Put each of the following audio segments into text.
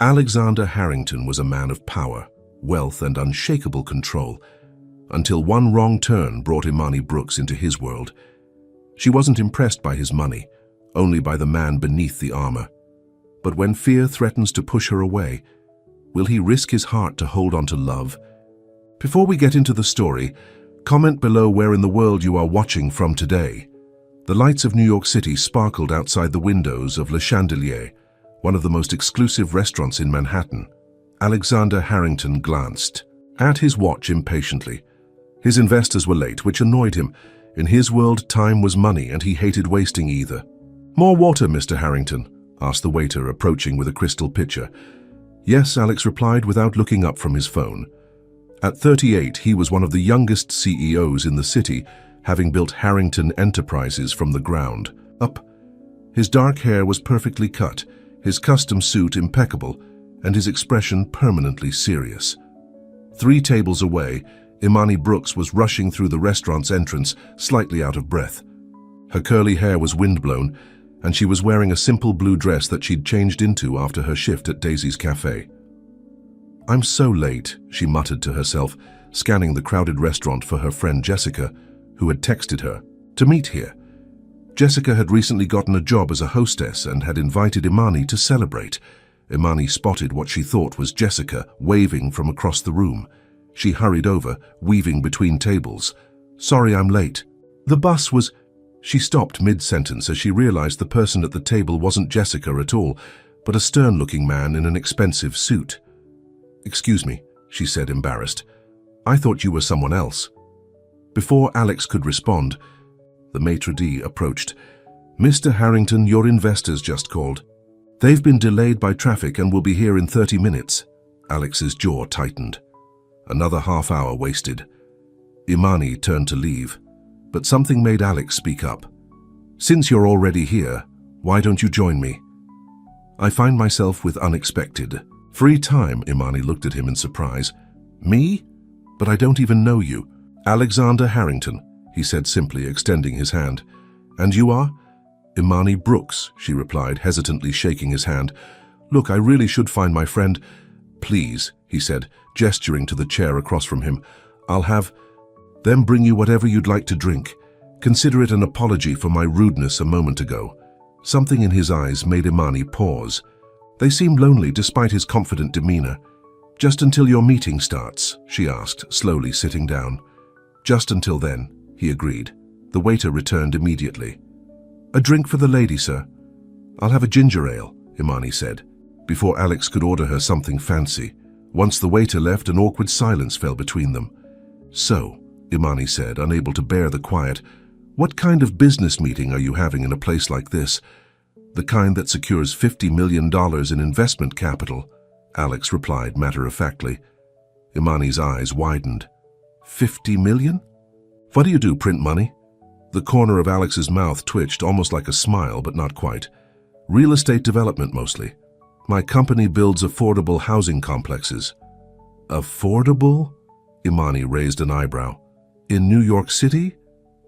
Alexander Harrington was a man of power, wealth, and unshakable control, until one wrong turn brought Imani Brooks into his world. She wasn't impressed by his money, only by the man beneath the armor. But when fear threatens to push her away, will he risk his heart to hold on to love? Before we get into the story, comment below where in the world you are watching from today. The lights of New York City sparkled outside the windows of Le Chandelier, one of the most exclusive restaurants in Manhattan. Alexander Harrington glanced at his watch impatiently. His investors were late, which annoyed him. In his world, time was money, and he hated wasting either. "More water, Mr. Harrington?" asked the waiter, approaching with a crystal pitcher. "Yes," Alex replied without looking up from his phone. At 38, he was one of the youngest CEOs in the city, having built Harrington Enterprises from the ground up. His dark hair was perfectly cut, his custom suit impeccable, and his expression permanently serious. 3 tables away, Imani Brooks was rushing through the restaurant's entrance, slightly out of breath. Her curly hair was windblown, and she was wearing a simple blue dress that she'd changed into after her shift at Daisy's Cafe. "I'm so late," she muttered to herself, scanning the crowded restaurant for her friend Jessica, who had texted her to meet here. Jessica had recently gotten a job as a hostess and had invited Imani to celebrate. Imani spotted what she thought was Jessica waving from across the room. She hurried over, weaving between tables. "Sorry, I'm late. The bus was—" She stopped mid-sentence as she realized the person at the table wasn't Jessica at all, but a stern-looking man in an expensive suit. "Excuse me," she said, embarrassed. "I thought you were someone else." Before Alex could respond, the maitre d' approached. "Mr. Harrington, your investors just called. They've been delayed by traffic and will be here in 30 minutes. Alex's jaw tightened. Another half hour wasted. Imani turned to leave, but something made Alex speak up. "Since you're already here, why don't you join me? I find myself with unexpected free time." Imani looked at him in surprise. "Me? But I don't even know you." "Alexander Harrington," he said simply, extending his hand. "And you are?" "Imani Brooks," she replied, hesitantly shaking his hand. "Look, I really should find my friend." "Please," he said, gesturing to the chair across from him. "I'll have them bring you whatever you'd like to drink. Consider it an apology for my rudeness a moment ago." Something in his eyes made Imani pause. They seemed lonely despite his confident demeanor. "Just until your meeting starts?" she asked, slowly sitting down. "Just until then," he agreed. The waiter returned immediately. "A drink for the lady, sir." "I'll have a ginger ale," Imani said, before Alex could order her something fancy. Once the waiter left, an awkward silence fell between them. "So," Imani said, unable to bear the quiet, "what kind of business meeting are you having in a place like this?" "The kind that secures $50 million in investment capital," Alex replied matter-of-factly. Imani's eyes widened. "50 million? What do you do, print money?" The corner of Alex's mouth twitched, almost like a smile, but not quite. "Real estate development, mostly. My company builds affordable housing complexes." "Affordable?" Imani raised an eyebrow. "In New York City?"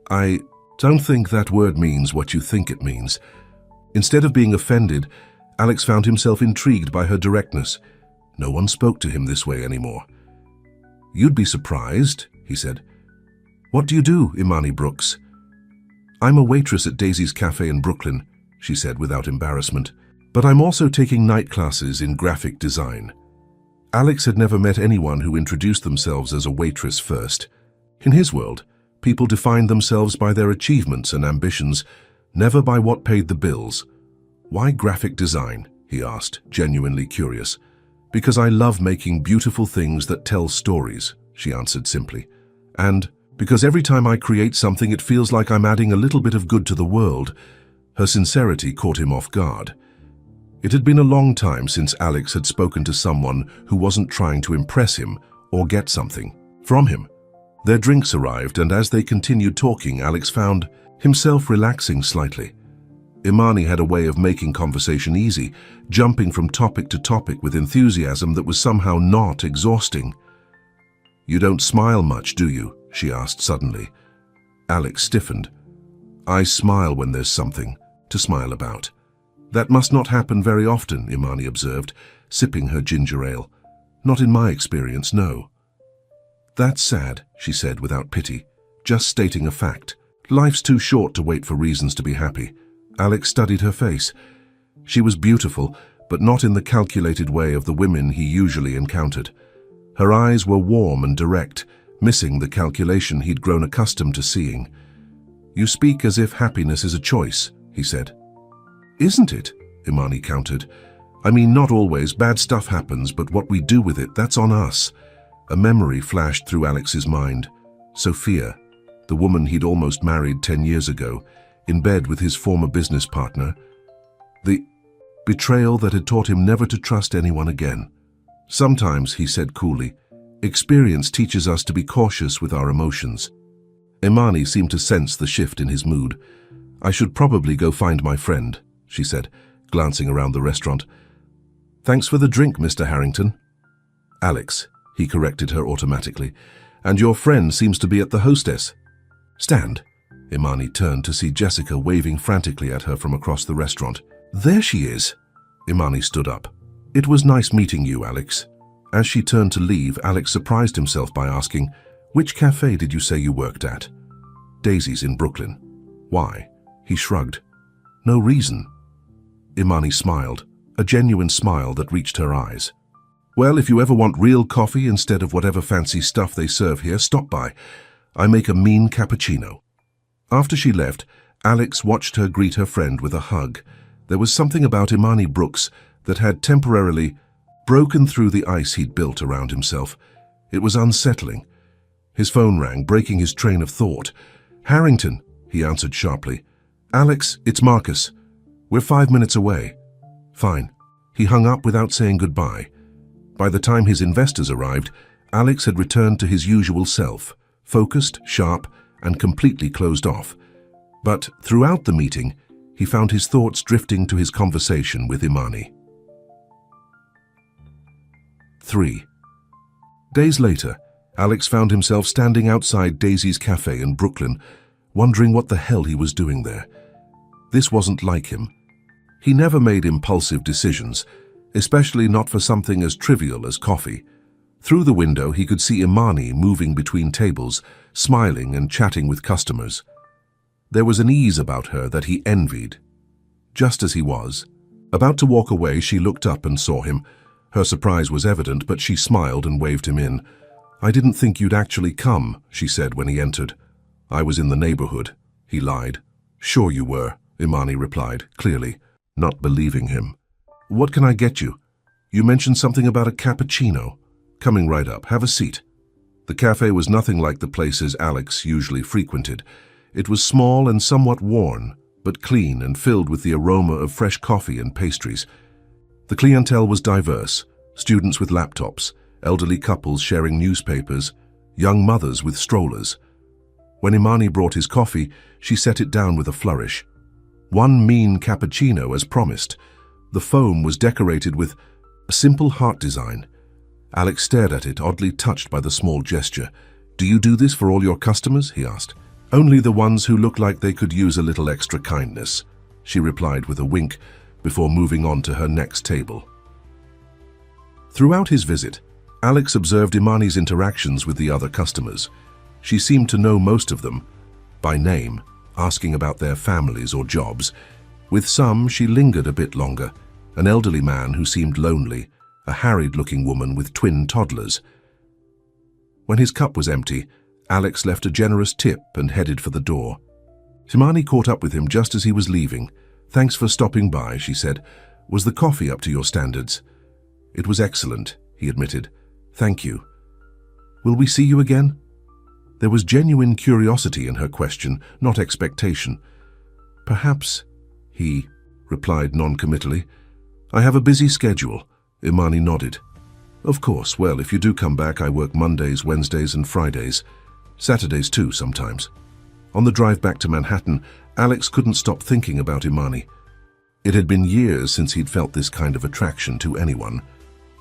"I don't think that word means what you think it means." Instead of being offended, Alex found himself intrigued by her directness. No one spoke to him this way anymore. "You'd be surprised," he said. "What do you do, Imani Brooks?" "I'm a waitress at Daisy's Cafe in Brooklyn," she said without embarrassment. "But I'm also taking night classes in graphic design." Alex had never met anyone who introduced themselves as a waitress first. In his world, people defined themselves by their achievements and ambitions, never by what paid the bills. "Why graphic design?" he asked, genuinely curious. "Because I love making beautiful things that tell stories," she answered simply. "And because every time I create something it feels like I'm adding a little bit of good to the world." Her sincerity caught him off guard. It had been a long time since Alex had spoken to someone who wasn't trying to impress him or get something from him. Their drinks arrived, and as they continued talking, Alex found himself relaxing slightly. Imani had a way of making conversation easy, jumping from topic to topic with enthusiasm that was somehow not exhausting. "You don't smile much, do you?" she asked suddenly. Alex stiffened. "I smile when there's something to smile about." "That must not happen very often," Imani observed, sipping her ginger ale. "Not in my experience, no." "That's sad," she said without pity, just stating a fact. "Life's too short to wait for reasons to be happy." Alex studied her face. She was beautiful, but not in the calculated way of the women he usually encountered. Her eyes were warm and direct, missing the calculation he'd grown accustomed to seeing. "You speak as if happiness is a choice," he said. "Isn't it?" Imani countered. "I mean, not always. Bad stuff happens, but what we do with it, that's on us." A memory flashed through Alex's mind. Sophia, the woman he'd almost married 10 years ago, in bed with his former business partner. The betrayal that had taught him never to trust anyone again. "Sometimes," he said coolly, "experience teaches us to be cautious with our emotions." Imani seemed to sense the shift in his mood. "I should probably go find my friend," she said, glancing around the restaurant. "Thanks for the drink, Mr. Harrington." "Alex," he corrected her automatically, "and your friend seems to be at the hostess." "Stand." Imani turned to see Jessica waving frantically at her from across the restaurant. "There she is." Imani stood up. "It was nice meeting you, Alex." As she turned to leave, Alex surprised himself by asking, "Which cafe did you say you worked at?" "Daisy's in Brooklyn." "Why?" He shrugged. "No reason." Imani smiled, a genuine smile that reached her eyes. "Well, if you ever want real coffee instead of whatever fancy stuff they serve here, stop by. I make a mean cappuccino." After she left, Alex watched her greet her friend with a hug. There was something about Imani Brooks that had temporarily broken through the ice he'd built around himself. It was unsettling. His phone rang, breaking his train of thought. "Harrington," he answered sharply. "Alex, it's Marcus. We're 5 minutes away." "Fine." He hung up without saying goodbye. By the time his investors arrived, Alex had returned to his usual self, focused, sharp, and completely closed off. But throughout the meeting, he found his thoughts drifting to his conversation with Imani. 3. Days later, Alex found himself standing outside Daisy's cafe in Brooklyn, wondering what the hell he was doing there. This wasn't like him. He never made impulsive decisions, especially not for something as trivial as coffee. Through the window, he could see Imani moving between tables, smiling and chatting with customers. There was an ease about her that he envied. Just as he was. About to walk away, she looked up and saw him. Her surprise was evident, but she smiled and waved him in. "I didn't think you'd actually come," she said when he entered. "I was in the neighborhood," he lied. "Sure you were," Imani replied, clearly, not believing him. "What can I get you? You mentioned something about a cappuccino." "Coming right up. Have a seat." The cafe was nothing like the places Alex usually frequented. It was small and somewhat worn, but clean and filled with the aroma of fresh coffee and pastries. The clientele was diverse: students with laptops, elderly couples sharing newspapers, young mothers with strollers. When Imani brought his coffee, she set it down with a flourish. One mean cappuccino as promised. The foam was decorated with a simple heart design. Alex stared at it, oddly touched by the small gesture. "Do you do this for all your customers?" he asked. "Only the ones who look like they could use a little extra kindness," she replied with a wink before moving on to her next table. Throughout his visit, Alex observed Imani's interactions with the other customers. She seemed to know most of them by name, asking about their families or jobs. With some, she lingered a bit longer, an elderly man who seemed lonely, a harried-looking woman with twin toddlers. When his cup was empty, Alex left a generous tip and headed for the door. Imani caught up with him just as he was leaving. "Thanks for stopping by," she said. "Was the coffee up to your standards?" "It was excellent," he admitted. "Thank you." "Will we see you again?" There was genuine curiosity in her question, not expectation. "Perhaps," he replied non-committally. "I have a busy schedule." Imani nodded. "Of course. Well, if you do come back, I work Mondays, Wednesdays, and Fridays. Saturdays too, sometimes." On the drive back to Manhattan, Alex couldn't stop thinking about Imani. It had been years since he'd felt this kind of attraction to anyone.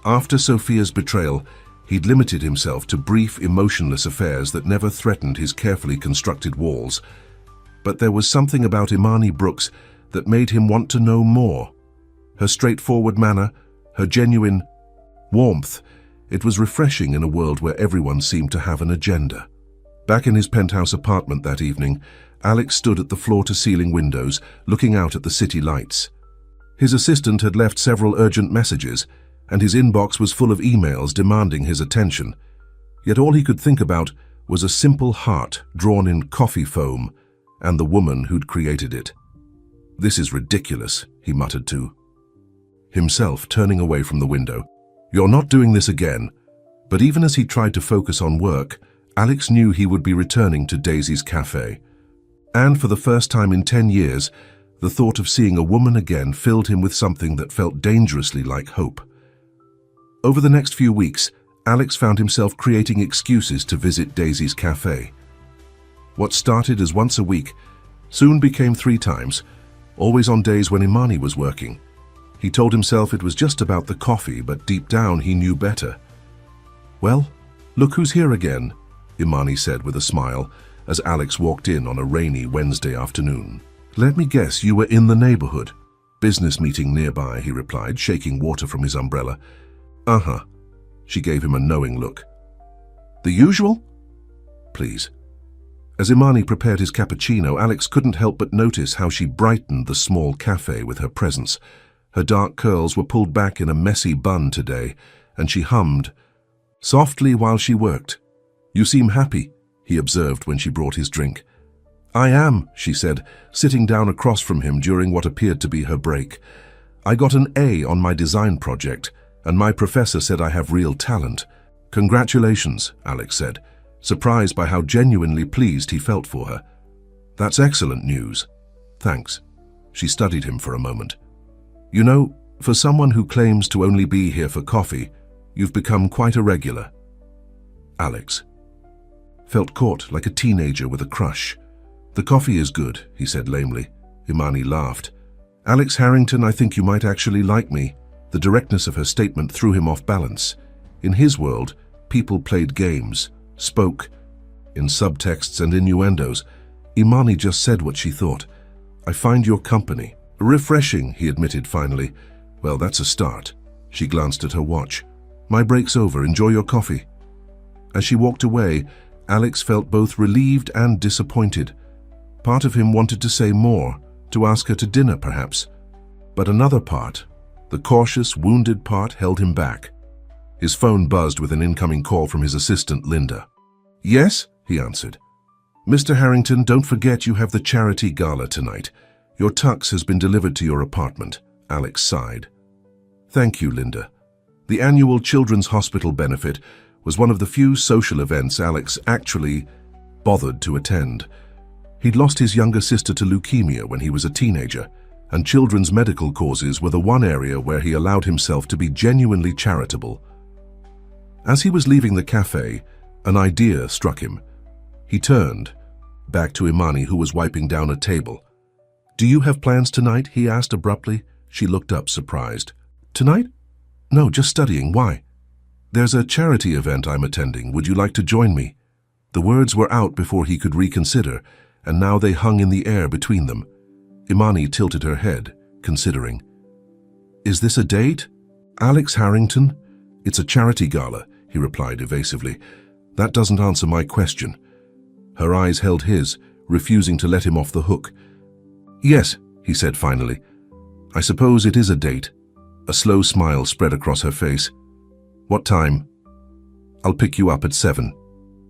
After Sophia's betrayal, he'd limited himself to brief, emotionless affairs that never threatened his carefully constructed walls. But there was something about Imani Brooks that made him want to know more. Her straightforward manner, her genuine Warmth. It was refreshing in a world where everyone seemed to have an agenda. Back in his penthouse apartment that evening, Alex stood at the floor-to-ceiling windows, looking out at the city lights. His assistant had left several urgent messages, and his inbox was full of emails demanding his attention. Yet all he could think about was a simple heart drawn in coffee foam and the woman who'd created it. "This is ridiculous," he muttered to himself, turning away from the window. "You're not doing this again." But even as he tried to focus on work, Alex knew he would be returning to Daisy's cafe. And for the first time in 10 years, the thought of seeing a woman again filled him with something that felt dangerously like hope. Over the next few weeks, Alex found himself creating excuses to visit Daisy's cafe. What started as once a week soon became 3 times, always on days when Imani was working. He told himself it was just about the coffee, but deep down he knew better. "Well, look who's here again," Imani said with a smile as Alex walked in on a rainy Wednesday afternoon. "Let me guess, you were in the neighborhood." "Business meeting nearby," he replied, shaking water from his umbrella. "Uh-huh." She gave him a knowing look. "The usual?" "Please." As Imani prepared his cappuccino, Alex couldn't help but notice how she brightened the small cafe with her presence. Her dark curls were pulled back in a messy bun today, and she hummed softly while she worked. "You seem happy," he observed when she brought his drink. "I am," she said, sitting down across from him during what appeared to be her break. "I got an A on my design project, and my professor said I have real talent." "Congratulations," Alex said, surprised by how genuinely pleased he felt for her. "That's excellent news." "Thanks." She studied him for a moment. "You know, for someone who claims to only be here for coffee, you've become quite a regular." Alex felt caught like a teenager with a crush. "The coffee is good," he said lamely. Imani laughed. "Alex Harrington, I think you might actually like me." The directness of her statement threw him off balance. In his world, people played games, spoke in subtexts and innuendos. Imani just said what she thought. "I find your company refreshing," he admitted finally. "Well, that's a start." She glanced at her watch. "My break's over. Enjoy your coffee." As she walked away, Alex felt both relieved and disappointed. Part of him wanted to say more, to ask her to dinner perhaps. But another part, the cautious, wounded part, held him back. His phone buzzed with an incoming call from his assistant, Linda. "Yes?" he answered. "Mr. Harrington, don't forget you have the charity gala tonight. Your tux has been delivered to your apartment." Alex sighed. "Thank you, Linda." The annual Children's Hospital benefit was one of the few social events Alex actually bothered to attend. He'd lost his younger sister to leukemia when he was a teenager, and children's medical causes were the one area where he allowed himself to be genuinely charitable. As he was leaving the cafe, an idea struck him. He turned back to Imani, who was wiping down a table. "Do you have plans tonight?" he asked abruptly. She looked up, surprised. "Tonight? No, just studying. Why?" "There's a charity event I'm attending. Would you like to join me?" The words were out before he could reconsider, and now they hung in the air between them. Imani tilted her head, considering. "Is this a date?" "Alex Harrington?" "It's a charity gala," he replied evasively. "That doesn't answer my question." Her eyes held his, refusing to let him off the hook. "Yes," he said finally. "I suppose it is a date." A slow smile spread across her face. "What time?" "I'll pick you up at 7.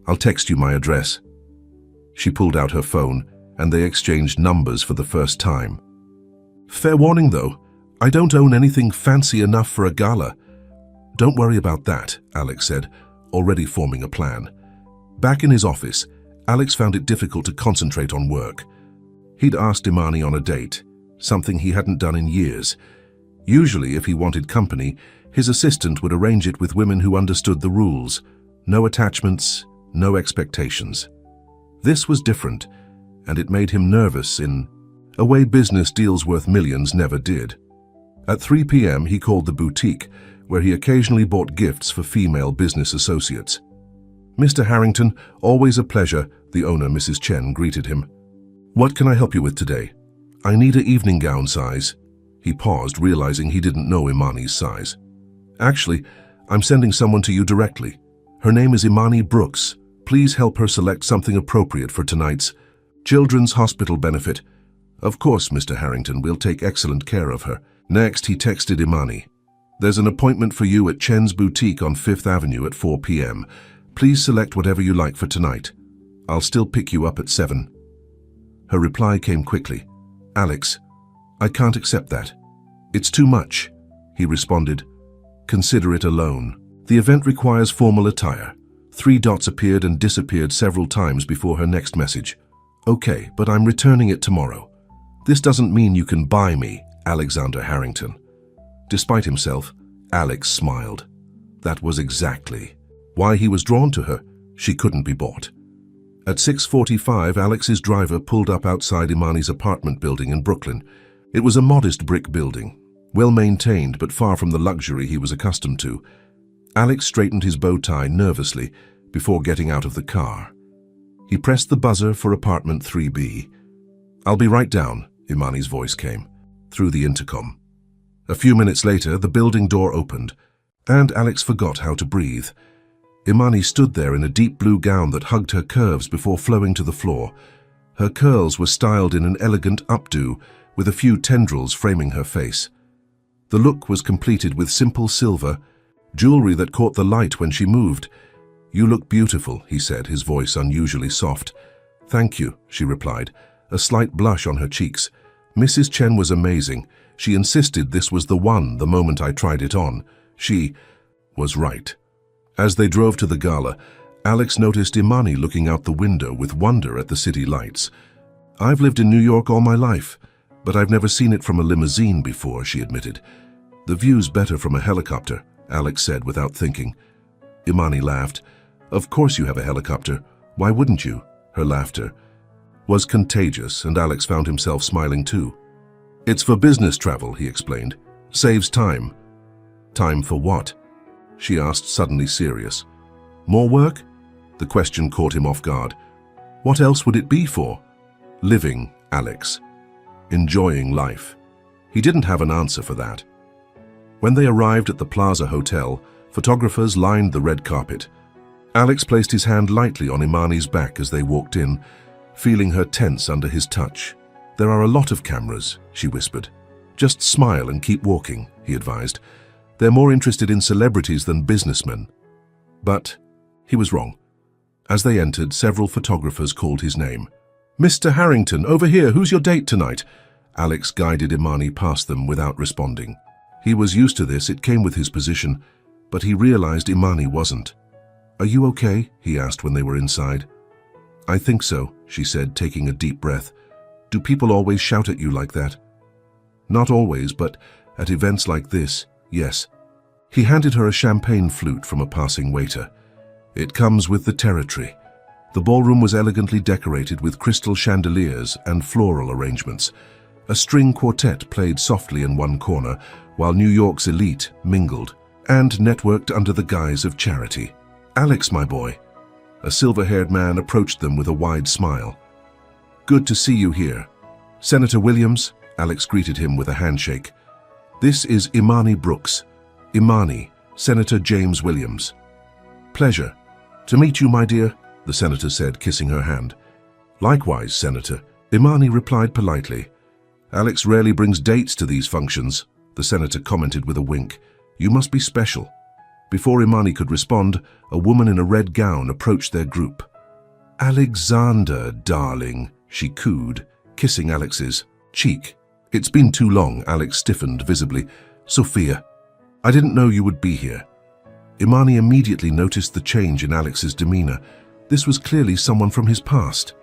I'll text you my address." She pulled out her phone, and they exchanged numbers for the first time. "Fair warning, though, I don't own anything fancy enough for a gala." "Don't worry about that," Alex said, already forming a plan. Back in his office, Alex found it difficult to concentrate on work. He'd asked Imani on a date, something he hadn't done in years. Usually, if he wanted company, his assistant would arrange it with women who understood the rules. No attachments, no expectations. This was different, and it made him nervous in a way business deals worth millions never did. At 3 p.m., he called the boutique, where he occasionally bought gifts for female business associates. "Mr. Harrington, always a pleasure," the owner, Mrs. Chen, greeted him. "What can I help you with today?" "I need an evening gown size." He paused, realizing he didn't know Imani's size. "Actually, I'm sending someone to you directly. Her name is Imani Brooks. Please help her select something appropriate for tonight's Children's Hospital benefit. Of course, Mr. Harrington, we'll take excellent care of her. Next, he texted Imani. There's an appointment for you at Chen's Boutique on 5th Avenue at 4 p.m. Please select whatever you like for tonight. I'll still pick you up at 7. Her reply came quickly. Alex, I can't accept that. It's too much, he responded. Consider it a loan. The event requires formal attire. 3 dots appeared and disappeared several times before her next message. Okay, but I'm returning it tomorrow. This doesn't mean you can buy me, Alexander Harrington. Despite himself, Alex smiled. That was exactly why he was drawn to her. She couldn't be bought. At 6:45, Alex's driver pulled up outside Imani's apartment building in Brooklyn. It was a modest brick building, well maintained but far from the luxury he was accustomed to. Alex straightened his bow tie nervously before getting out of the car. He pressed the buzzer for apartment 3B. I'll be right down, Imani's voice came through the intercom. A few minutes later, the building door opened, and Alex forgot how to breathe. Imani stood there in a deep blue gown that hugged her curves before flowing to the floor. Her curls were styled in an elegant updo, with a few tendrils framing her face. The look was completed with simple silver jewelry that caught the light when she moved. You look beautiful, he said, his voice unusually soft. Thank you, she replied, a slight blush on her cheeks. Mrs. Chen was amazing. She insisted this was the one the moment I tried it on. She was right. As they drove to the gala, Alex noticed Imani looking out the window with wonder at the city lights. I've lived in New York all my life, but I've never seen it from a limousine before, she admitted. The view's better from a helicopter, Alex said without thinking. Imani laughed. Of course you have a helicopter. Why wouldn't you? Her laughter was contagious, and Alex found himself smiling too. It's for business travel, he explained. Saves time. Time for what? She asked, suddenly serious. More work? The question caught him off guard. What else would it be for? Living, Alex. Enjoying life. He didn't have an answer for that. When they arrived at the Plaza Hotel, photographers lined the red carpet. Alex placed his hand lightly on Imani's back as they walked in, feeling her tense under his touch. There are a lot of cameras, she whispered. Just smile and keep walking, he advised. They're more interested in celebrities than businessmen. But he was wrong. As they entered, several photographers called his name. Mr. Harrington, over here, who's your date tonight? Alex guided Imani past them without responding. He was used to this, it came with his position, but he realized Imani wasn't. Are you okay? He asked when they were inside. I think so, she said, taking a deep breath. Do people always shout at you like that? Not always, but at events like this, yes. He handed her a champagne flute from a passing waiter. It comes with the territory. The ballroom was elegantly decorated with crystal chandeliers and floral arrangements. A string quartet played softly in one corner, while New York's elite mingled and networked under the guise of charity. Alex, my boy. A silver-haired man approached them with a wide smile. Good to see you here. Senator Williams, Alex greeted him with a handshake. This is Imani Brooks. Imani, Senator James Williams. Pleasure. To meet you, my dear, the senator said, kissing her hand. Likewise, Senator, Imani replied politely. Alex rarely brings dates to these functions, the senator commented with a wink. You must be special. Before Imani could respond, a woman in a red gown approached their group. Alexander, darling, she cooed, kissing Alex's cheek. It's been too long, Alex stiffened visibly. Sophia, I didn't know you would be here. Imani immediately noticed the change in Alex's demeanor. This was clearly someone from his past.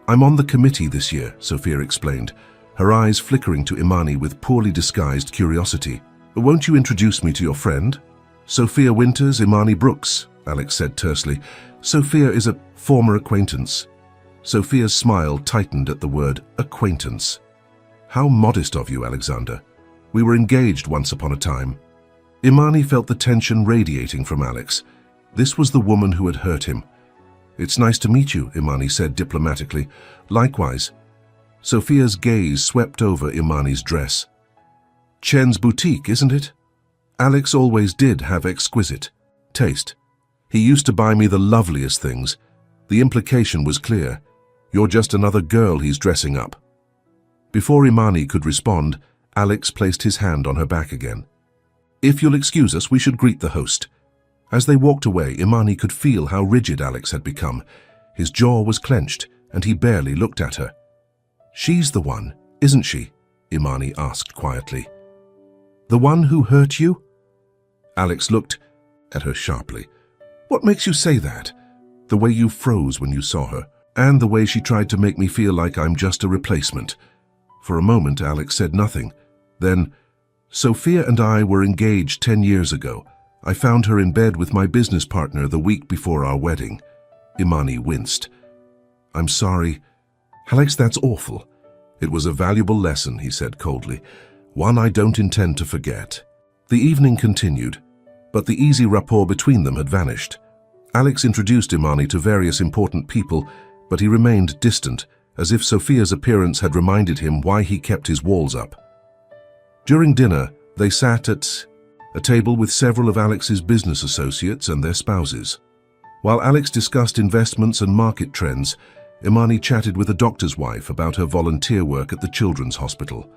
I'm on the committee this year, Sophia explained, her eyes flickering to Imani with poorly disguised curiosity. Won't you introduce me to your friend? Sophia Winters, Imani Brooks, Alex said tersely. Sophia is a former acquaintance. Sophia's smile tightened at the word acquaintance. How modest of you, Alexander. We were engaged once upon a time. Imani felt the tension radiating from Alex. This was the woman who had hurt him. It's nice to meet you, Imani said diplomatically. Likewise. Sophia's gaze swept over Imani's dress. Chen's Boutique, isn't it? Alex always did have exquisite taste. He used to buy me the loveliest things. The implication was clear. You're just another girl he's dressing up. Before Imani could respond, Alex placed his hand on her back again. If you'll excuse us, we should greet the host. As they walked away, Imani could feel how rigid Alex had become. His jaw was clenched, and he barely looked at her. She's the one, isn't she? Imani asked quietly. The one who hurt you? Alex looked at her sharply. What makes you say that? The way you froze when you saw her, and the way she tried to make me feel like I'm just a replacement. For a moment, Alex said nothing. Then, Sophia and I were engaged 10 years ago. I found her in bed with my business partner the week before our wedding. Imani winced. I'm sorry. Alex, that's awful. It was a valuable lesson, he said coldly. One I don't intend to forget. The evening continued, but the easy rapport between them had vanished. Alex introduced Imani to various important people, but he remained distant, as if Sophia's appearance had reminded him why he kept his walls up. During dinner, they sat at a table with several of Alex's business associates and their spouses. While Alex discussed investments and market trends, Imani chatted with a doctor's wife about her volunteer work at the children's hospital.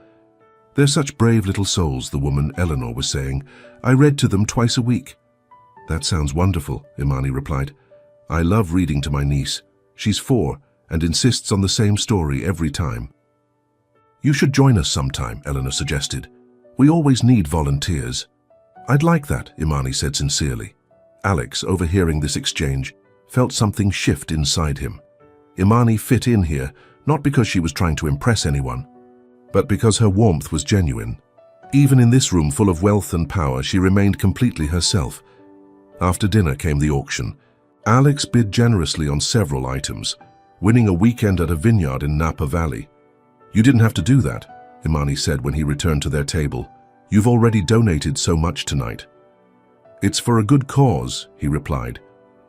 They're such brave little souls, the woman Eleanor was saying. I read to them twice a week. That sounds wonderful, Imani replied. I love reading to my niece. She's 4 and insists on the same story every time. You should join us sometime, Eleanor suggested. We always need volunteers. I'd like that, Imani said sincerely. Alex, overhearing this exchange, felt something shift inside him. Imani fit in here, not because she was trying to impress anyone, but because her warmth was genuine. Even in this room full of wealth and power, she remained completely herself. After dinner came the auction. Alex bid generously on several items, winning a weekend at a vineyard in Napa Valley. You didn't have to do that, Imani said when he returned to their table. You've already donated so much tonight. It's for a good cause, he replied.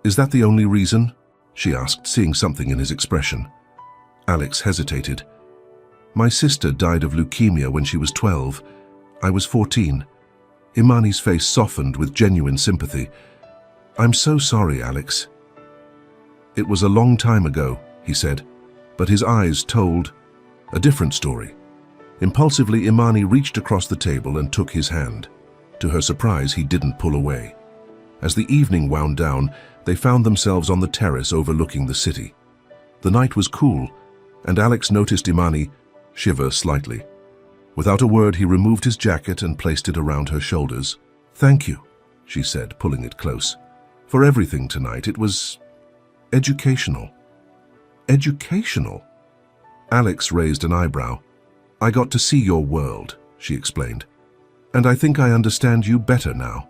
Is that the only reason? She asked, seeing something in his expression. Alex hesitated. My sister died of leukemia when she was 12. I was 14. Imani's face softened with genuine sympathy. I'm so sorry, Alex. It was a long time ago, he said, but his eyes told a different story. Impulsively, Imani reached across the table and took his hand. To her surprise, he didn't pull away. As the evening wound down, they found themselves on the terrace overlooking the city. The night was cool, and Alex noticed Imani shiver slightly. Without a word, he removed his jacket and placed it around her shoulders. Thank you, she said, pulling it close. For everything tonight. It was educational. Educational? Alex raised an eyebrow. I got to see your world, she explained. And I think I understand you better now.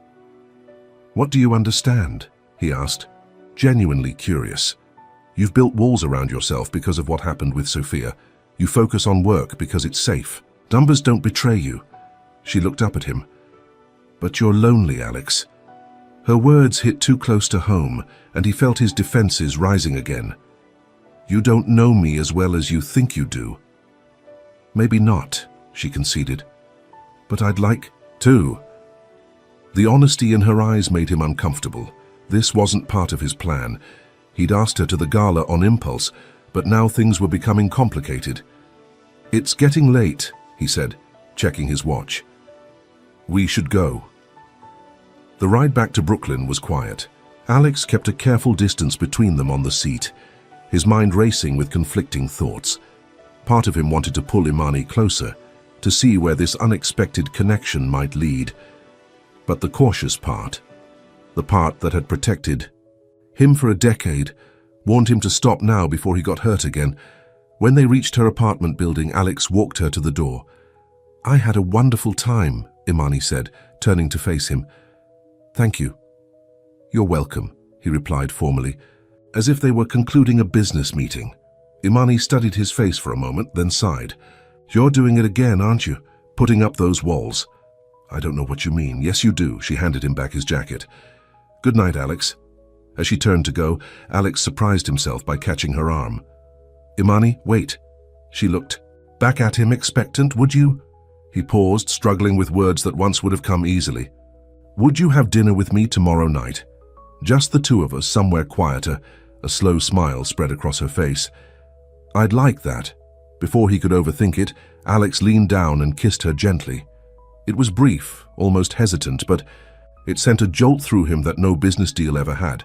What do you understand? He asked, genuinely curious. You've built walls around yourself because of what happened with Sophia. You focus on work because it's safe. Numbers don't betray you. She looked up at him. But you're lonely, Alex. Her words hit too close to home, and he felt his defenses rising again. You don't know me as well as you think you do. Maybe not, she conceded. But I'd like to. The honesty in her eyes made him uncomfortable. This wasn't part of his plan. He'd asked her to the gala on impulse, but now things were becoming complicated. It's getting late, he said, checking his watch. We should go. The ride back to Brooklyn was quiet. Alex kept a careful distance between them on the seat, his mind racing with conflicting thoughts. Part of him wanted to pull Imani closer, to see where this unexpected connection might lead. But the cautious part, the part that had protected him for a decade, warned him to stop now before he got hurt again. When they reached her apartment building, Alex walked her to the door. I had a wonderful time, Imani said, turning to face him. Thank you. You're welcome, he replied formally, as if they were concluding a business meeting. Imani studied his face for a moment, then sighed. You're doing it again, aren't you? Putting up those walls. I don't know what you mean. Yes, you do. She handed him back his jacket. Good night, Alex. As she turned to go, Alex surprised himself by catching her arm. Imani, wait. She looked back at him, expectant. Would you? He paused, struggling with words that once would have come easily. Would you have dinner with me tomorrow night? Just the two of us, somewhere quieter. A slow smile spread across her face. I'd like that. Before he could overthink it, Alex leaned down and kissed her gently. It was brief, almost hesitant, but it sent a jolt through him that no business deal ever had.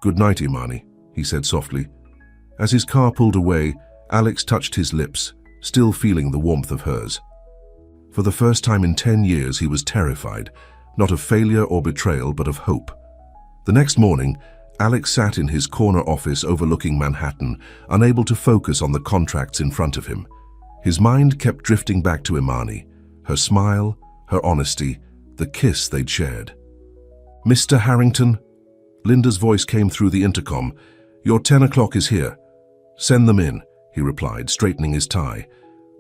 Good night, Imani, he said softly. As his car pulled away, Alex touched his lips, still feeling the warmth of hers. For the first time in 10 years, he was terrified, not of failure or betrayal, but of hope. The next morning, Alex sat in his corner office overlooking Manhattan, unable to focus on the contracts in front of him. His mind kept drifting back to Imani, her smile, her honesty, the kiss they'd shared. Mr. Harrington? Linda's voice came through the intercom. Your 10 o'clock is here. Send them in, he replied, straightening his tie.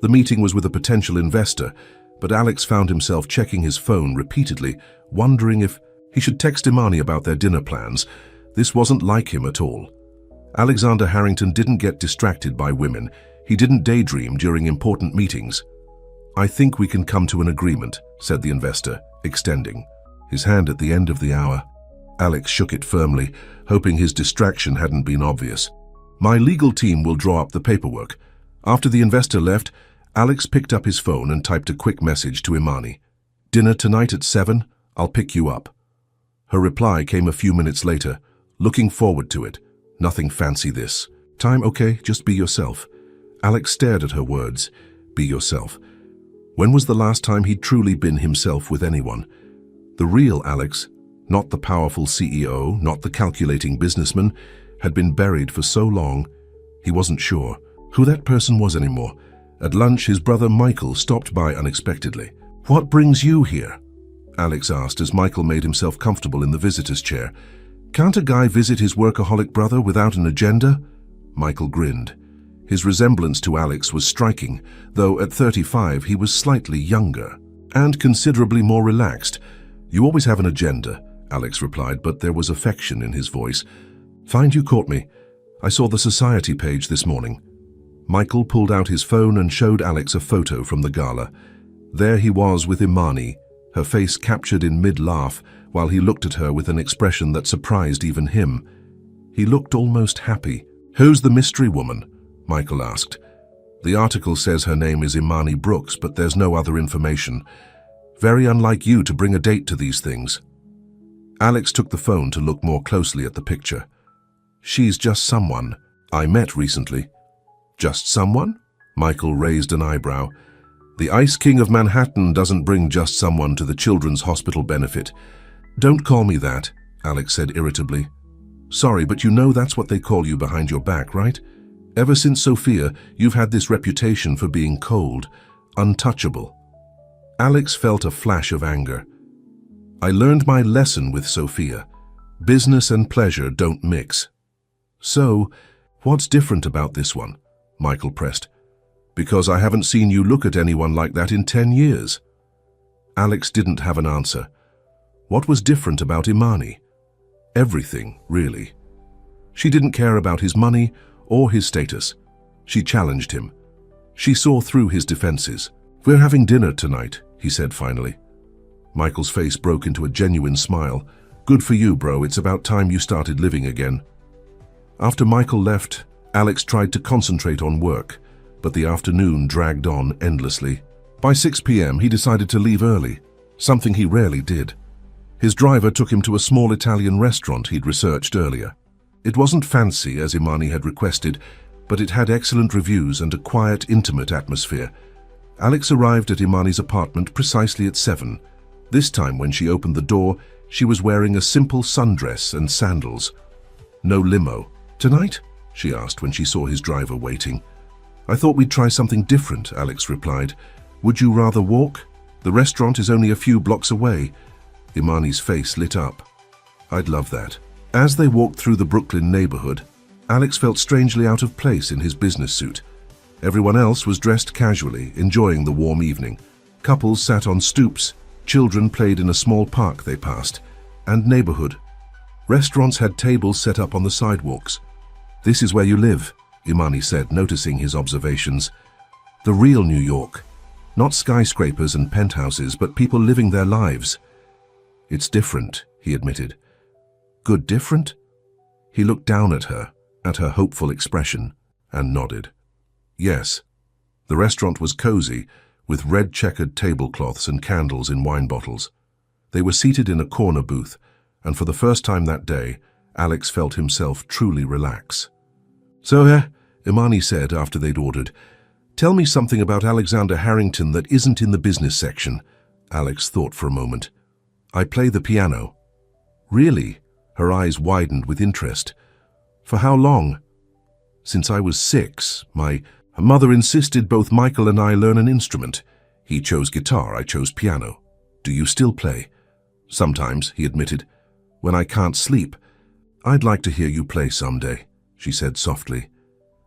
The meeting was with a potential investor, but Alex found himself checking his phone repeatedly, wondering if he should text Imani about their dinner plans. This wasn't like him at all. Alexander Harrington didn't get distracted by women. He didn't daydream during important meetings. I think we can come to an agreement, said the investor, extending his hand at the end of the hour. Alex shook it firmly, hoping his distraction hadn't been obvious. My legal team will draw up the paperwork. After the investor left, Alex picked up his phone and typed a quick message to Imani. Dinner tonight at 7? I'll pick you up. Her reply came a few minutes later. Looking forward to it. Nothing fancy this. Time okay, just be yourself. Alex stared at her words. Be yourself. When was the last time he'd truly been himself with anyone? The real Alex, not the powerful CEO, not the calculating businessman, had been buried for so long, he wasn't sure who that person was anymore. At lunch, his brother Michael stopped by unexpectedly. What brings you here? Alex asked as Michael made himself comfortable in the visitor's chair. Can't a guy visit his workaholic brother without an agenda? Michael grinned. His resemblance to Alex was striking, though at 35 he was slightly younger and considerably more relaxed. You always have an agenda, Alex replied, but there was affection in his voice. Find you caught me. I saw the society page this morning. Michael pulled out his phone and showed Alex a photo from the gala. There he was with Imani, her face captured in mid-laugh, while he looked at her with an expression that surprised even him. He looked almost happy. Who's the mystery woman? Michael asked. The article says her name is Imani Brooks, but there's no other information. Very unlike you to bring a date to these things. Alex took the phone to look more closely at the picture. She's just someone I met recently. Just someone? Michael raised an eyebrow. The Ice King of Manhattan doesn't bring just someone to the Children's Hospital benefit. Don't call me that, Alex said irritably. Sorry, but you know that's what they call you behind your back, right? Ever since Sophia, you've had this reputation for being cold, untouchable. Alex felt a flash of anger. I learned my lesson with Sophia. Business and pleasure don't mix. So, what's different about this one? Michael pressed. Because I haven't seen you look at anyone like that in 10 years. Alex didn't have an answer. What was different about Imani? Everything, really. She didn't care about his money or his status. She challenged him. She saw through his defenses. We're having dinner tonight, he said finally. Michael's face broke into a genuine smile. Good for you, bro. It's about time you started living again. After Michael left, Alex tried to concentrate on work, but the afternoon dragged on endlessly. By 6 p.m., he decided to leave early, something he rarely did. His driver took him to a small Italian restaurant he'd researched earlier. It wasn't fancy, as Imani had requested, but it had excellent reviews and a quiet, intimate atmosphere. Alex arrived at Imani's apartment precisely at 7. This time, when she opened the door, she was wearing a simple sundress and sandals. No limo. Tonight? She asked when she saw his driver waiting. I thought we'd try something different, Alex replied. Would you rather walk? The restaurant is only a few blocks away. Imani's face lit up. I'd love that. As they walked through the Brooklyn neighborhood, Alex felt strangely out of place in his business suit. Everyone else was dressed casually, enjoying the warm evening. Couples sat on stoops, children played in a small park they passed, and neighborhood. Restaurants had tables set up on the sidewalks. This is where you live, Imani said, noticing his observations. The real New York. Not skyscrapers and penthouses, but people living their lives. It's different, he admitted. Good different? He looked down at her hopeful expression, and nodded. Yes. The restaurant was cozy, with red-checkered tablecloths and candles in wine bottles. They were seated in a corner booth, and for the first time that day, Alex felt himself truly relax. So, Imani said after they'd ordered, "Tell me something about Alexander Harrington that isn't in the business section." Alex thought for a moment. "I play the piano." "Really?" Her eyes widened with interest. "For how long?" "Since I was 6. My mother insisted both Michael and I learn an instrument. He chose guitar, I chose piano. Do you still play?" "Sometimes," he admitted. "When I can't sleep." "I'd like to hear you play someday," she said softly.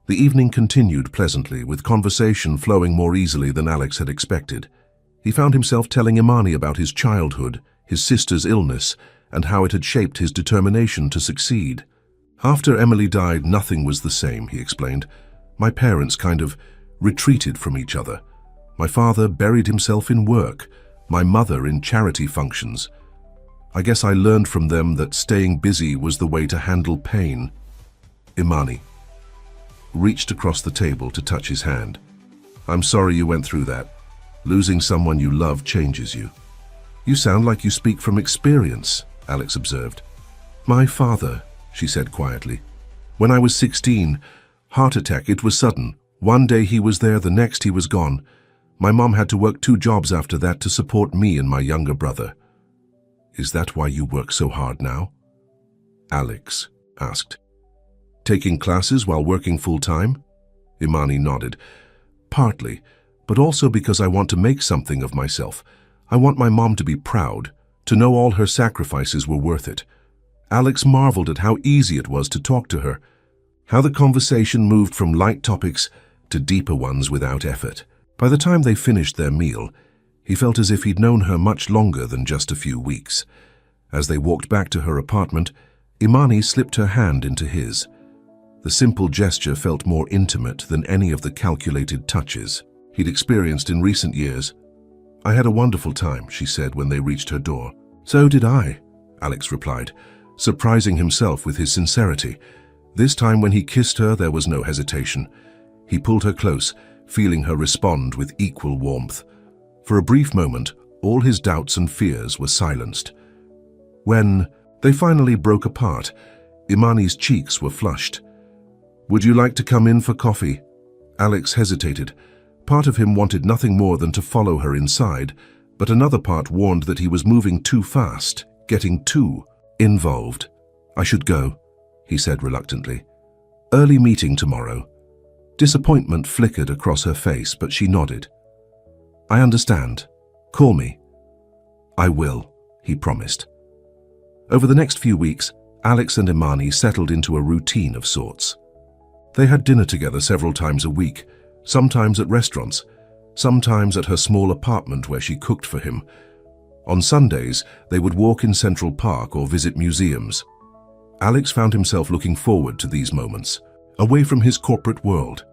The evening continued pleasantly, with conversation flowing more easily than Alex had expected. He found himself telling Imani about his childhood, his sister's illness, and how it had shaped his determination to succeed. "After Emily died, nothing was the same," he explained. "My parents kind of retreated from each other. My father buried himself in work, my mother in charity functions. I guess I learned from them that staying busy was the way to handle pain." Imani reached across the table to touch his hand. "I'm sorry you went through that. Losing someone you love changes you." "You sound like you speak from experience," Alex observed. "My father," she said quietly. "When I was 16, heart attack, it was sudden. One day he was there, the next he was gone. My mom had to work 2 jobs after that to support me and my younger brother." "Is that why you work so hard now?" Alex asked. "Taking classes while working full-time?" Imani nodded. "Partly, but also because I want to make something of myself. I want my mom to be proud, to know all her sacrifices were worth it." Alex marveled at how easy it was to talk to her, how the conversation moved from light topics to deeper ones without effort. By the time they finished their meal, he felt as if he'd known her much longer than just a few weeks. As they walked back to her apartment, Imani slipped her hand into his. The simple gesture felt more intimate than any of the calculated touches he'd experienced in recent years. "I had a wonderful time," she said when they reached her door. "So did I," Alex replied, surprising himself with his sincerity. This time when he kissed her, there was no hesitation. He pulled her close, feeling her respond with equal warmth. For a brief moment, all his doubts and fears were silenced. When they finally broke apart, Imani's cheeks were flushed. "Would you like to come in for coffee?" Alex hesitated. Part of him wanted nothing more than to follow her inside, but another part warned that he was moving too fast, getting too involved. "I should go," he said reluctantly. "Early meeting tomorrow." Disappointment flickered across her face, but she nodded. "I understand. Call me." "I will," he promised. Over the next few weeks, Alex and Imani settled into a routine of sorts. They had dinner together several times a week, sometimes at restaurants, sometimes at her small apartment where she cooked for him. On Sundays, they would walk in Central Park or visit museums. Alex found himself looking forward to these moments, away from his corporate world.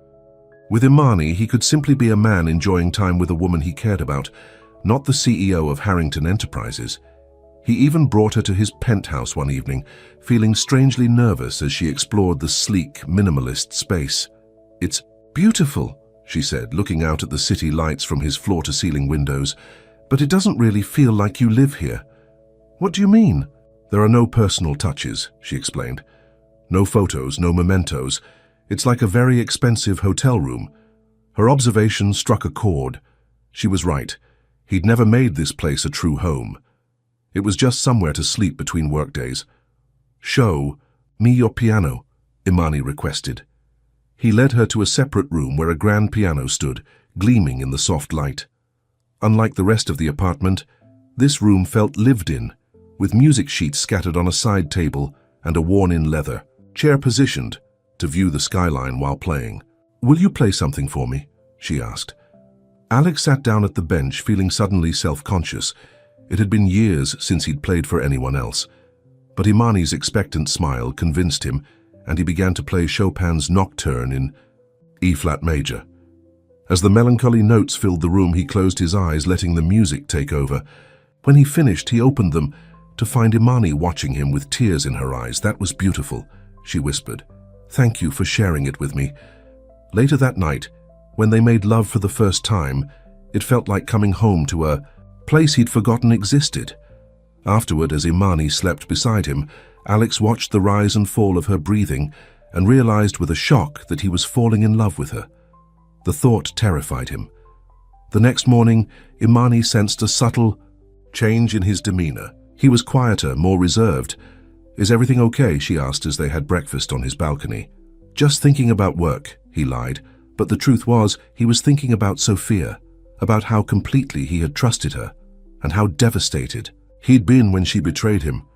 With Imani, he could simply be a man enjoying time with a woman he cared about, not the CEO of Harrington Enterprises. He even brought her to his penthouse one evening, feeling strangely nervous as she explored the sleek, minimalist space. "It's beautiful," she said, looking out at the city lights from his floor-to-ceiling windows, "but it doesn't really feel like you live here." "What do you mean?" "There are no personal touches," she explained. "No photos, no mementos. It's like a very expensive hotel room." Her observation struck a chord. She was right. He'd never made this place a true home. It was just somewhere to sleep between workdays. "Show me your piano," Imani requested. He led her to a separate room where a grand piano stood, gleaming in the soft light. Unlike the rest of the apartment, this room felt lived in, with music sheets scattered on a side table and a worn-in leather chair positioned to view the skyline while playing. "Will you play something for me?" she asked. Alex sat down at the bench, feeling suddenly self-conscious. It had been years since he'd played for anyone else. But Imani's expectant smile convinced him, and he began to play Chopin's Nocturne in E-flat major. As the melancholy notes filled the room, he closed his eyes, letting the music take over. When he finished, he opened them To find Imani watching him with tears in her eyes, that was beautiful, she whispered. Thank you for sharing it with me. Later that night, when they made love for the first time, it felt like coming home to a place he'd forgotten existed. Afterward, as Imani slept beside him, Alex watched the rise and fall of her breathing and realized with a shock that he was falling in love with her. The thought terrified him. The next morning, Imani sensed a subtle change in his demeanor. He was quieter, more reserved. Is everything okay? She asked as they had breakfast on his balcony. Just thinking about work, he lied, but the truth was he was thinking about Sophia, about how completely he had trusted her, and how devastated he'd been when she betrayed him.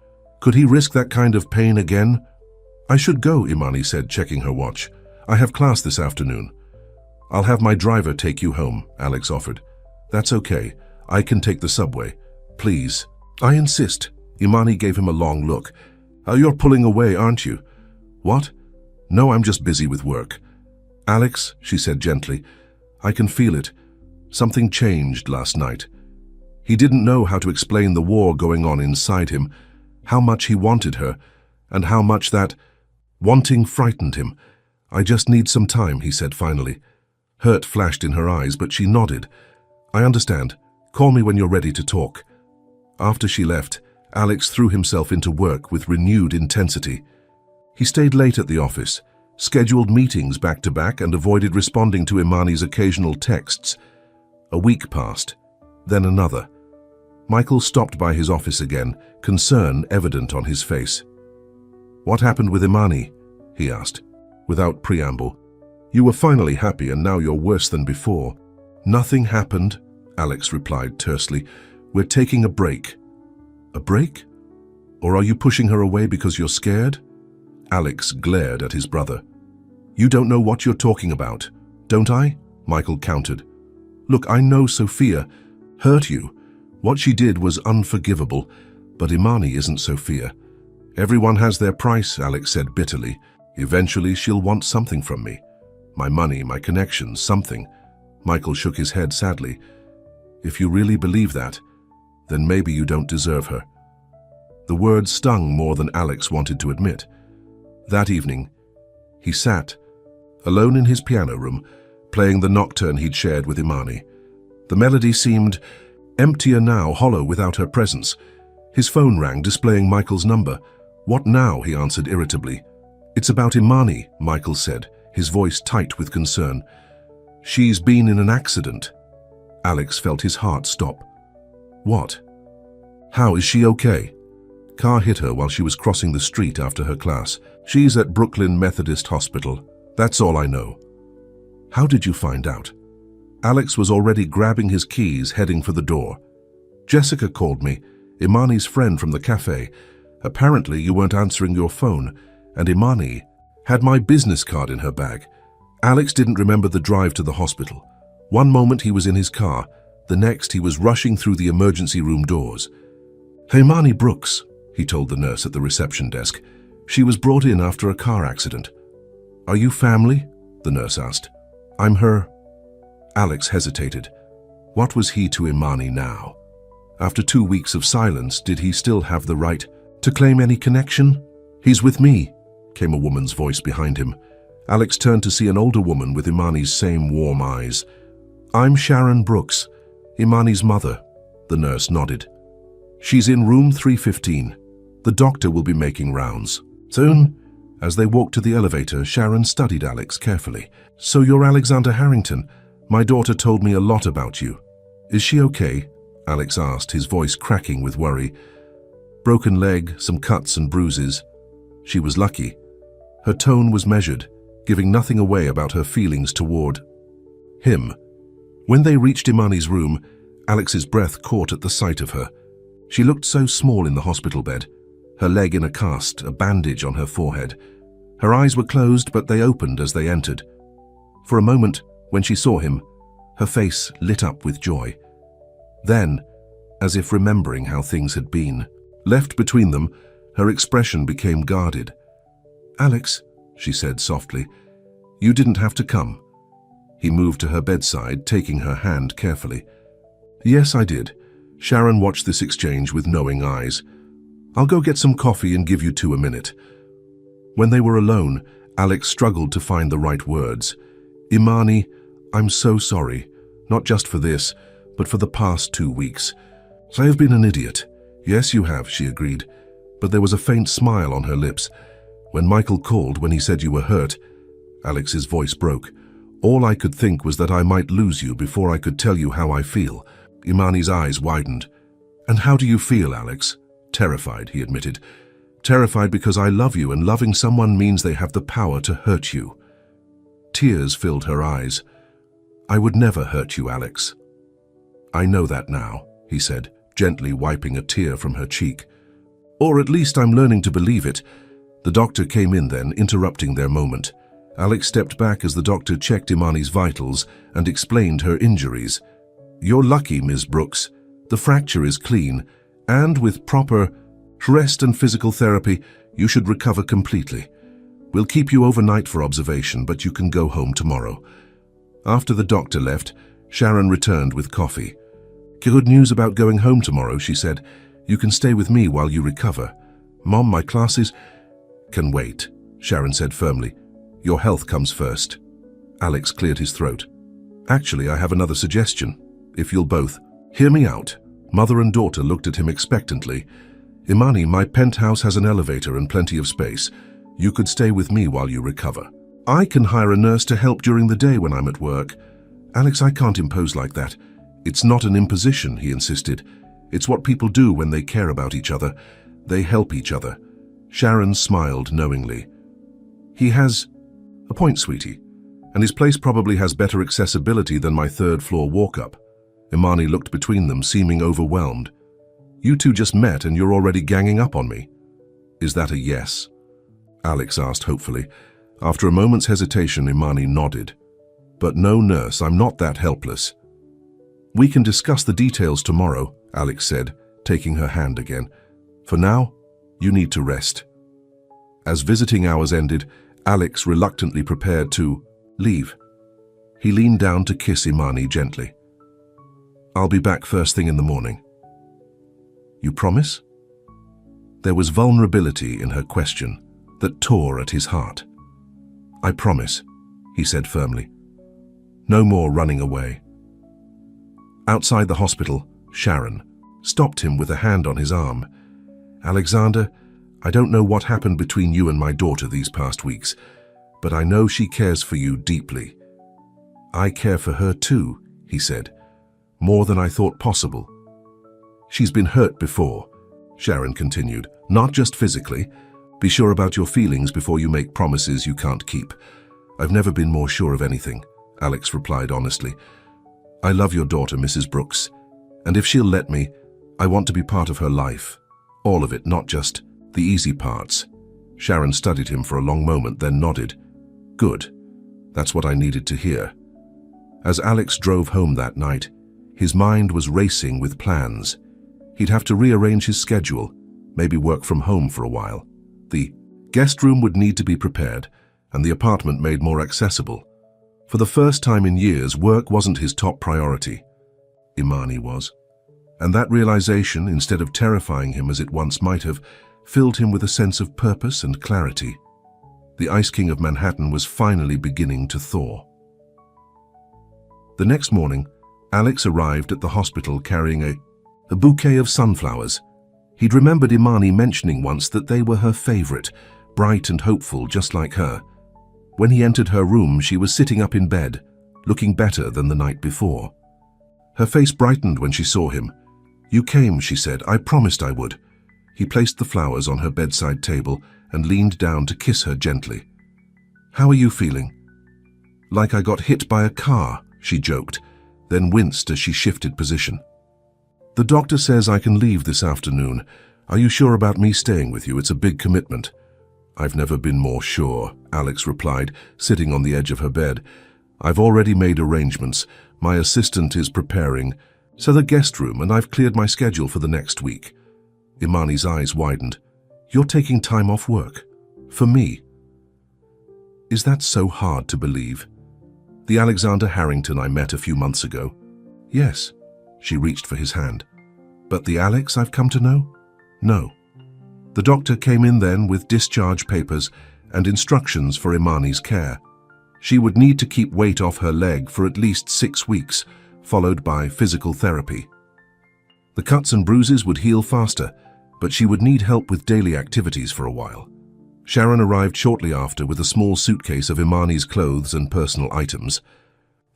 Could he risk that kind of pain again? I should go, Imani said, checking her watch. I have class this afternoon. I'll have my driver take you home, Alex offered. That's okay. I can take the subway. Please. I insist. Imani gave him a long look. You're pulling away, aren't you? What? No, I'm just busy with work. Alex, she said gently, I can feel it. Something changed last night. He didn't know how to explain the war going on inside him, how much he wanted her, and how much that wanting frightened him. I just need some time, he said finally. Hurt flashed in her eyes, but she nodded. I understand. Call me when you're ready to talk. After she left, Alex threw himself into work with renewed intensity. He stayed late at the office, scheduled meetings back-to-back, and avoided responding to Imani's occasional texts. A week passed, then another. Michael stopped by his office again, concern evident on his face. What happened with Imani? He asked, without preamble. You were finally happy and now you're worse than before. Nothing happened, Alex replied tersely. We're taking a break. A break? Or are you pushing her away because you're scared? Alex glared at his brother. You don't know what you're talking about, don't I? Michael countered. Look, I know Sophia hurt you. What she did was unforgivable, but Imani isn't Sophia. Everyone has their price, Alex said bitterly. Eventually she'll want something from me. My money, my connections, something. Michael shook his head sadly. If you really believe that, then maybe you don't deserve her. The words stung more than Alex wanted to admit. That evening, he sat, alone in his piano room, playing the nocturne he'd shared with Imani. The melody seemed emptier now, hollow without her presence. His phone rang, displaying Michael's number. What now? He answered irritably. It's about Imani, Michael said, his voice tight with concern. She's been in an accident. Alex felt his heart stop. What? How is she okay? Car hit her while she was crossing the street after her class. She's at Brooklyn Methodist Hospital. That's all I know. How did you find out? Alex was already grabbing his keys, heading for the door. Jessica called me, Imani's friend from the cafe. Apparently you weren't answering your phone, and Imani had my business card in her bag. Alex didn't remember the drive to the hospital. One moment he was in his car, the next he was rushing through the emergency room doors. Imani Brooks, he told the nurse at the reception desk. She was brought in after a car accident. Are you family? The nurse asked. I'm her. Alex hesitated. What was he to Imani now? After 2 weeks of silence, did he still have the right to claim any connection? He's with me, came a woman's voice behind him. Alex turned to see an older woman with Imani's same warm eyes. I'm Sharon Brooks, Imani's mother. The nurse nodded. She's in room 315. The doctor will be making rounds. Soon? As they walked to the elevator, Sharon studied Alex carefully. So you're Alexander Harrington. My daughter told me a lot about you. Is she okay? Alex asked, his voice cracking with worry. Broken leg, some cuts and bruises. She was lucky. Her tone was measured, giving nothing away about her feelings toward him. When they reached Imani's room, Alex's breath caught at the sight of her. She looked so small in the hospital bed, her leg in a cast, a bandage on her forehead. Her eyes were closed, but they opened as they entered. For a moment, when she saw him, her face lit up with joy. Then, as if remembering how things had been, left between them, her expression became guarded. Alex, she said softly, you didn't have to come. He moved to her bedside, taking her hand carefully. Yes, I did. Sharon watched this exchange with knowing eyes. I'll go get some coffee and give you two a minute." When they were alone, Alex struggled to find the right words. "Imani, I'm so sorry, not just for this, but for the past 2 weeks. I have been an idiot." "Yes, you have," she agreed, but there was a faint smile on her lips. "When Michael called when he said you were hurt," Alex's voice broke. "All I could think was that I might lose you before I could tell you how I feel." Imani's eyes widened. "And how do you feel, Alex?" "Terrified," he admitted. "Terrified because I love you, and loving someone means they have the power to hurt you." Tears filled her eyes. "I would never hurt you, Alex." "I know that now," he said, gently wiping a tear from her cheek. "Or at least I'm learning to believe it." The doctor came in then, interrupting their moment. Alex stepped back as the doctor checked Imani's vitals and explained her injuries. "You're lucky, Ms. Brooks. The fracture is clean, and with proper rest and physical therapy, you should recover completely. We'll keep you overnight for observation, but you can go home tomorrow." After the doctor left, Sharon returned with coffee. "Good news about going home tomorrow," she said. "You can stay with me while you recover." "Mom, my classes—" "Can wait," Sharon said firmly. "Your health comes first." Alex cleared his throat. "Actually, I have another suggestion, if you'll both hear me out." Mother and daughter looked at him expectantly. "Imani, my penthouse has an elevator and plenty of space. You could stay with me while you recover. I can hire a nurse to help during the day when I'm at work." "Alex, I can't impose like that." "It's not an imposition," he insisted. "It's what people do when they care about each other. They help each other." Sharon smiled knowingly. "He has a point, sweetie, and his place probably has better accessibility than my third-floor walk-up." Imani looked between them, seeming overwhelmed. "You two just met and you're already ganging up on me." "Is that a yes?" Alex asked hopefully. After a moment's hesitation, Imani nodded. "But no, nurse, I'm not that helpless." "We can discuss the details tomorrow," Alex said, taking her hand again. "For now, you need to rest." As visiting hours ended, Alex reluctantly prepared to leave. He leaned down to kiss Imani gently. "I'll be back first thing in the morning." "You promise?" There was vulnerability in her question that tore at his heart. "I promise," he said firmly. "No more running away." Outside the hospital, Sharon stopped him with a hand on his arm. "Alexander, I don't know what happened between you and my daughter these past weeks, but I know she cares for you deeply." "I care for her too," he said, "more than I thought possible." "She's been hurt before," Sharon continued, "not just physically. Be sure about your feelings before you make promises you can't keep." "I've never been more sure of anything," Alex replied honestly. "I love your daughter, Mrs. Brooks, and if she'll let me, I want to be part of her life. All of it, not just the easy parts." Sharon studied him for a long moment, then nodded. "Good. That's what I needed to hear." As Alex drove home that night, his mind was racing with plans. He'd have to rearrange his schedule, maybe work from home for a while. The guest room would need to be prepared, and the apartment made more accessible. For the first time in years, work wasn't his top priority. Imani was. And that realization, instead of terrifying him as it once might have, filled him with a sense of purpose and clarity. The Ice King of Manhattan was finally beginning to thaw. The next morning, Alex arrived at the hospital carrying a bouquet of sunflowers. He'd remembered Imani mentioning once that they were her favorite, bright and hopeful just like her. When he entered her room, she was sitting up in bed, looking better than the night before. Her face brightened when she saw him. "You came," she said. "I promised I would." He placed the flowers on her bedside table and leaned down to kiss her gently. "How are you feeling?" "Like I got hit by a car," she joked, then winced as she shifted position. "The doctor says I can leave this afternoon. Are you sure about me staying with you? It's a big commitment." "I've never been more sure," Alex replied, sitting on the edge of her bed. "I've already made arrangements. My assistant is preparing the guest room, and I've cleared my schedule for the next week." Imani's eyes widened. "You're taking time off work? For me?" "Is that so hard to believe?" "The Alexander Harrington I met a few months ago?" "Yes." She reached for his hand. "But the Alex I've come to know?" "No." The doctor came in then with discharge papers and instructions for Imani's care. She would need to keep weight off her leg for at least 6 weeks, followed by physical therapy. The cuts and bruises would heal faster, but she would need help with daily activities for a while. Sharon arrived shortly after with a small suitcase of Imani's clothes and personal items.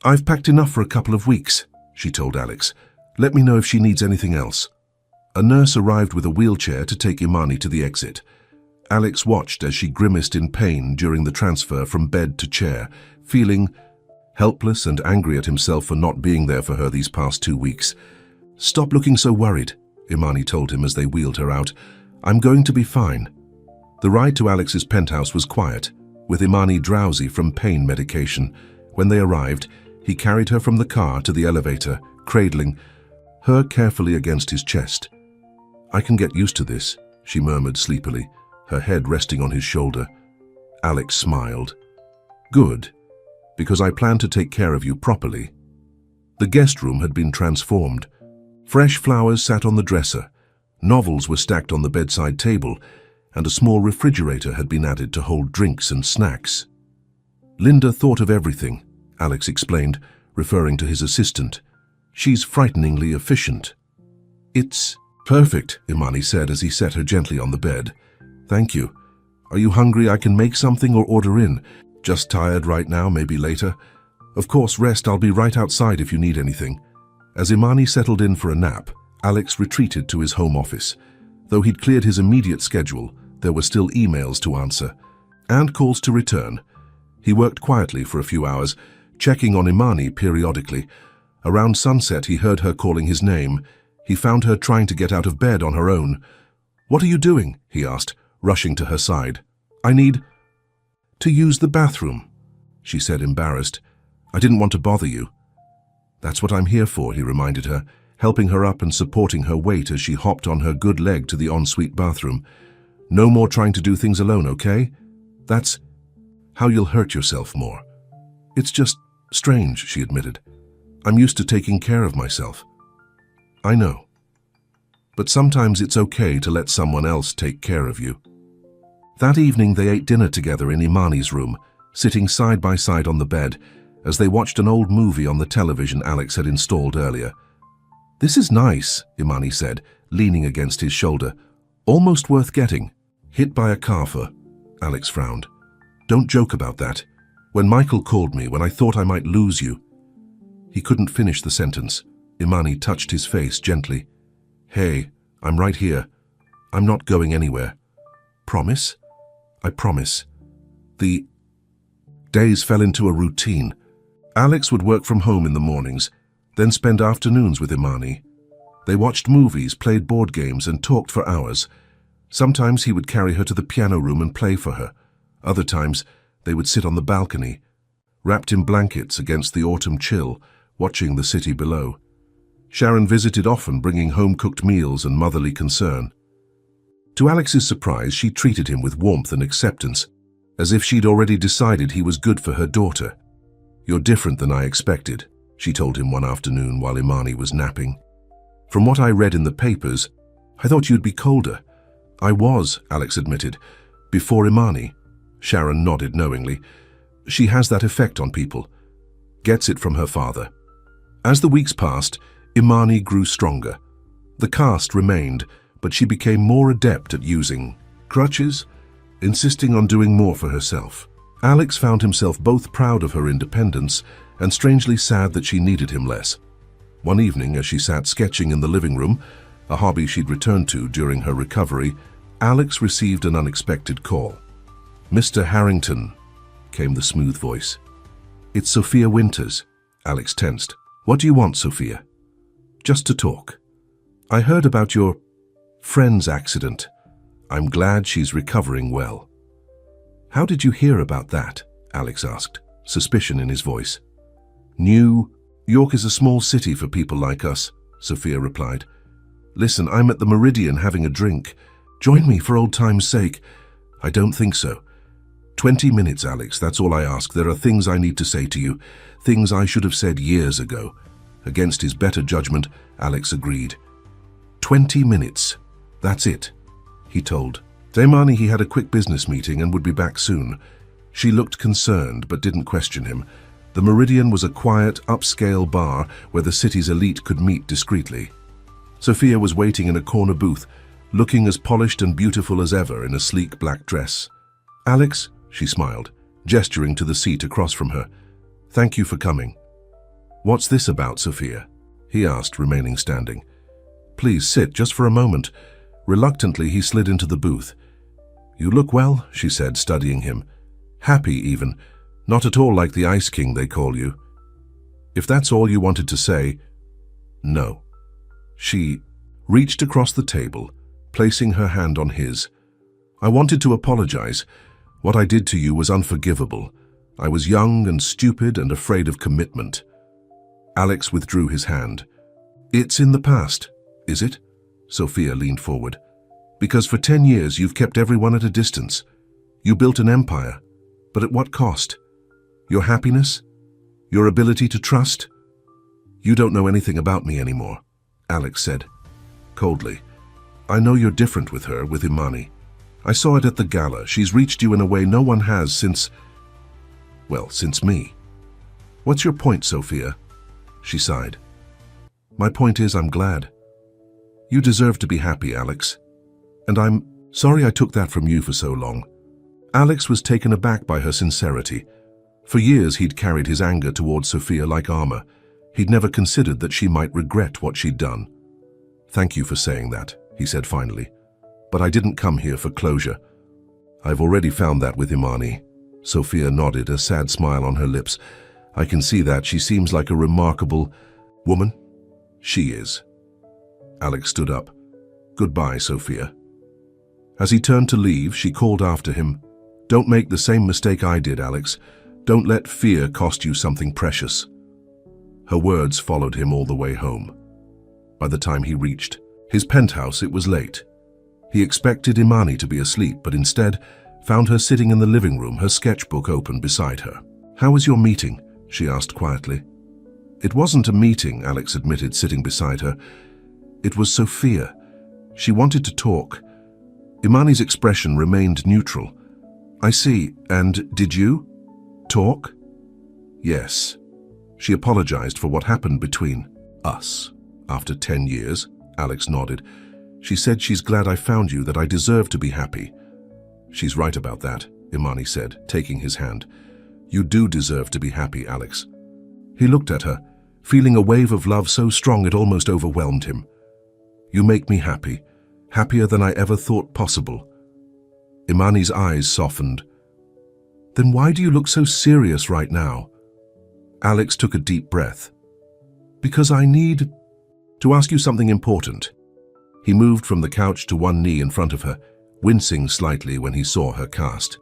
"I've packed enough for a couple of weeks," she told Alex. "Let me know if she needs anything else." A nurse arrived with a wheelchair to take Imani to the exit. Alex watched as she grimaced in pain during the transfer from bed to chair, feeling helpless and angry at himself for not being there for her these past 2 weeks. "Stop looking so worried," Imani told him as they wheeled her out. "I'm going to be fine." The ride to Alex's penthouse was quiet, with Imani drowsy from pain medication. When they arrived, he carried her from the car to the elevator, cradling her carefully against his chest. "I can get used to this," she murmured sleepily, her head resting on his shoulder. Alex smiled. "Good, because I plan to take care of you properly." The guest room had been transformed. Fresh flowers sat on the dresser, novels were stacked on the bedside table, and a small refrigerator had been added to hold drinks and snacks. "Linda thought of everything," Alex explained, referring to his assistant. "She's frighteningly efficient." "It's perfect," Imani said as he set her gently on the bed. "Thank you. Are you hungry? I can make something or order in. Just tired right now, maybe later. Of course, rest. I'll be right outside if you need anything." As Imani settled in for a nap, Alex retreated to his home office. Though he'd cleared his immediate schedule, there were still emails to answer and calls to return. He worked quietly for a few hours, checking on Imani periodically. Around sunset, he heard her calling his name. He found her trying to get out of bed on her own. "What are you doing?" he asked, rushing to her side. "I need to use the bathroom," she said, embarrassed. "I didn't want to bother you." "That's what I'm here for," he reminded her, helping her up and supporting her weight as she hopped on her good leg to the ensuite bathroom. "No more trying to do things alone, okay? That's how you'll hurt yourself more." "It's just strange," she admitted. "I'm used to taking care of myself." "I know. But sometimes it's okay to let someone else take care of you." That evening they ate dinner together in Imani's room, sitting side by side on the bed, as they watched an old movie on the television Alex had installed earlier. "This is nice," Imani said, leaning against his shoulder. "Almost worth getting." "Hit by a car for," Alex frowned. "Don't joke about that. When Michael called me, when I thought I might lose you." He couldn't finish the sentence. Imani touched his face gently. "Hey, I'm right here. I'm not going anywhere." "Promise?" "I promise." The days fell into a routine. Alex would work from home in the mornings, then spend afternoons with Imani. They watched movies, played board games, and talked for hours. Sometimes he would carry her to the piano room and play for her. Other times, they would sit on the balcony, wrapped in blankets against the autumn chill, watching the city below. Sharon visited often, bringing home-cooked meals and motherly concern. To Alex's surprise, she treated him with warmth and acceptance, as if she'd already decided he was good for her daughter. "You're different than I expected," she told him one afternoon while Imani was napping. "From what I read in the papers, I thought you'd be colder." "I was," Alex admitted, "before Imani." Sharon nodded knowingly. "She has that effect on people. Gets it from her father." As the weeks passed, Imani grew stronger. The cast remained, but she became more adept at using crutches, insisting on doing more for herself. Alex found himself both proud of her independence and strangely sad that she needed him less. One evening, as she sat sketching in the living room, a hobby she'd returned to during her recovery, Alex received an unexpected call. "Mr. Harrington," came the smooth voice. "It's Sophia Winters." Alex tensed. "What do you want, Sophia?" "Just to talk. I heard about your friend's accident. I'm glad she's recovering well." "How did you hear about that?" Alex asked, suspicion in his voice. "New York is a small city for people like us," Sophia replied. "Listen, I'm at the Meridian having a drink. Join me for old time's sake." "I don't think so." 20 minutes, Alex, that's all I ask. There are things I need to say to you, things I should have said years ago." Against his better judgment, Alex agreed. 20 minutes. That's it, he told, Imani, he had a quick business meeting and would be back soon. She looked concerned but didn't question him. The Meridian was a quiet, upscale bar where the city's elite could meet discreetly. Sophia was waiting in a corner booth, looking as polished and beautiful as ever in a sleek black dress. "Alex," she smiled, gesturing to the seat across from her. "Thank you for coming." "What's this about, Sophia?" he asked, remaining standing. "Please sit, just for a moment." Reluctantly, he slid into the booth. "You look well," she said, studying him. "Happy, even. Not at all like the Ice King they call you." "If that's all you wanted to say, no." She reached across the table, placing her hand on his. "I wanted to apologize. What I did to you was unforgivable. I was young and stupid and afraid of commitment." Alex withdrew his hand. "It's in the past, is it?" Sophia leaned forward. "Because for 10 years you've kept everyone at a distance. You built an empire, but at what cost? Your happiness? Your ability to trust?" "You don't know anything about me anymore," Alex said, coldly. "I know you're different with her, with Imani. I saw it at the gala. She's reached you in a way no one has since me." "What's your point, Sophia?" She sighed. "My point is, I'm glad. You deserve to be happy, Alex. And I'm sorry I took that from you for so long." Alex was taken aback by her sincerity. For years he'd carried his anger towards Sophia like armor. He'd never considered that she might regret what she'd done. "Thank you for saying that," he said finally. "But I didn't come here for closure. I've already found that with Imani." Sophia nodded, a sad smile on her lips. "I can see that. She seems like a remarkable woman." "She is." Alex stood up. "Goodbye, Sophia." As he turned to leave, she called after him. "Don't make the same mistake I did, Alex. Don't let fear cost you something precious." Her words followed him all the way home. By the time he reached his penthouse, it was late. He expected Imani to be asleep, but instead found her sitting in the living room, her sketchbook open beside her. "How was your meeting?" she asked quietly. "It wasn't a meeting," Alex admitted, sitting beside her. "It was Sophia. She wanted to talk." Imani's expression remained neutral. "I see. And did you talk?" "Yes." She apologized for what happened between us. "After 10 years, Alex nodded. "She said she's glad I found you, that I deserve to be happy." "She's right about that," Imani said, taking his hand. "You do deserve to be happy, Alex." He looked at her, feeling a wave of love so strong it almost overwhelmed him. "You make me happy, happier than I ever thought possible." Imani's eyes softened. "Then why do you look so serious right now?" Alex took a deep breath. "Because I need to ask you something important." He moved from the couch to one knee in front of her, wincing slightly when he saw her cast.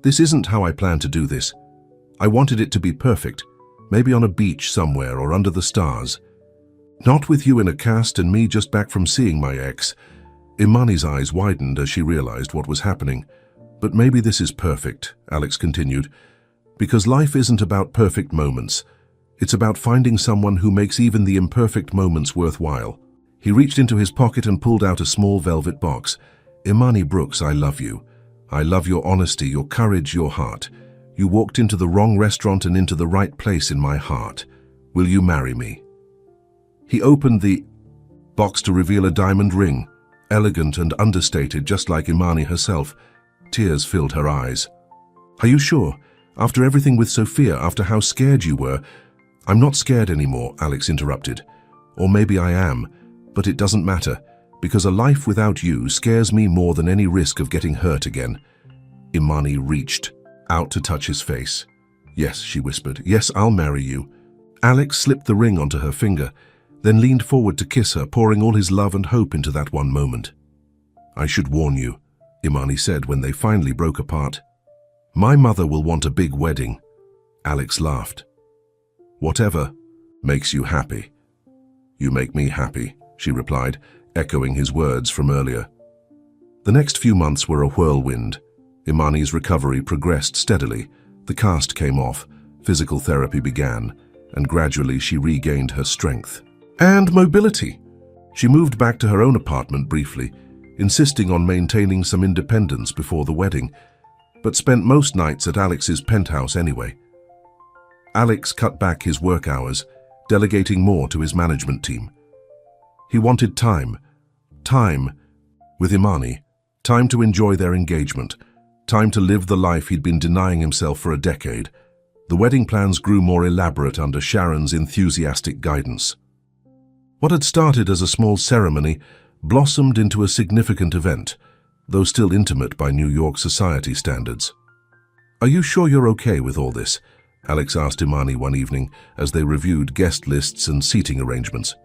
"This isn't how I planned to do this. I wanted it to be perfect, maybe on a beach somewhere or under the stars. Not with you in a cast and me just back from seeing my ex." Imani's eyes widened as she realized what was happening. "But maybe this is perfect," Alex continued, "because life isn't about perfect moments. It's about finding someone who makes even the imperfect moments worthwhile." He reached into his pocket and pulled out a small velvet box. "Imani Brooks, I love you. I love your honesty, your courage, your heart. You walked into the wrong restaurant and into the right place in my heart. Will you marry me?" He opened the box to reveal a diamond ring, elegant and understated, just like Imani herself. Tears filled her eyes. "Are you sure? After everything with Sophia, after how scared you were?" "I'm not scared anymore," Alex interrupted. "Or maybe I am, but it doesn't matter, because a life without you scares me more than any risk of getting hurt again." Imani reached out to touch his face. "Yes," she whispered. "Yes, I'll marry you." Alex slipped the ring onto her finger, then leaned forward to kiss her, pouring all his love and hope into that one moment. "I should warn you," Imani said when they finally broke apart. "My mother will want a big wedding." Alex laughed. "Whatever makes you happy." "You make me happy," she replied, echoing his words from earlier. The next few months were a whirlwind. Imani's recovery progressed steadily. The cast came off, physical therapy began, and gradually she regained her strength and mobility. She moved back to her own apartment briefly. insisting on maintaining some independence before the wedding, but spent most nights at Alex's penthouse anyway. Alex cut back his work hours, delegating more to his management team. He wanted time with Imani, time to enjoy their engagement, time to live the life he'd been denying himself for a decade. The wedding plans grew more elaborate under Sharon's enthusiastic guidance. What had started as a small ceremony blossomed into a significant event, though still intimate by New York society standards. "Are you sure you're okay with all this?" Alex asked Imani one evening as they reviewed guest lists and seating arrangements.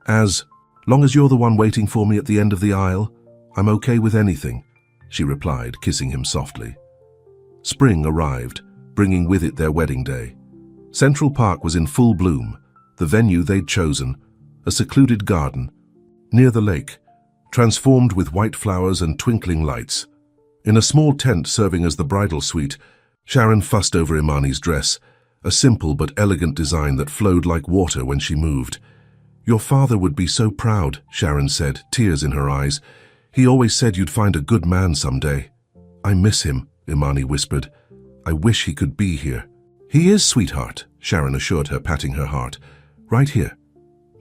"As long as you're the one waiting for me at the end of the aisle, I'm okay with anything," she replied, kissing him softly. Spring arrived, bringing with it their wedding day. Central Park was in full bloom, the venue they'd chosen, a secluded garden, near the lake, transformed with white flowers and twinkling lights. In a small tent serving as the bridal suite, Sharon fussed over Imani's dress, a simple but elegant design that flowed like water when she moved. "Your father would be so proud," Sharon said, tears in her eyes. "He always said you'd find a good man someday." "I miss him," Imani whispered. "I wish he could be here." "He is, sweetheart," Sharon assured her, patting her heart. "Right here."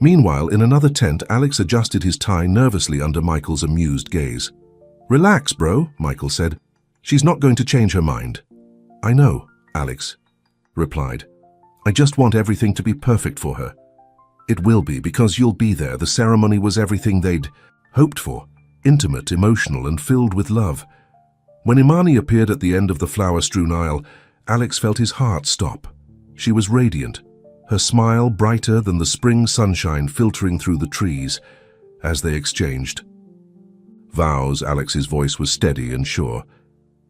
Meanwhile, in another tent, Alex adjusted his tie nervously under Michael's amused gaze. "Relax, bro," Michael said. "She's not going to change her mind." "I know," Alex replied. "I just want everything to be perfect for her." "It will be, because you'll be there." The ceremony was everything they'd hoped for, intimate, emotional, and filled with love. When Imani appeared at the end of the flower-strewn aisle, Alex felt his heart stop. She was radiant, her smile brighter than the spring sunshine filtering through the trees as they exchanged vows. Alex's voice was steady and sure.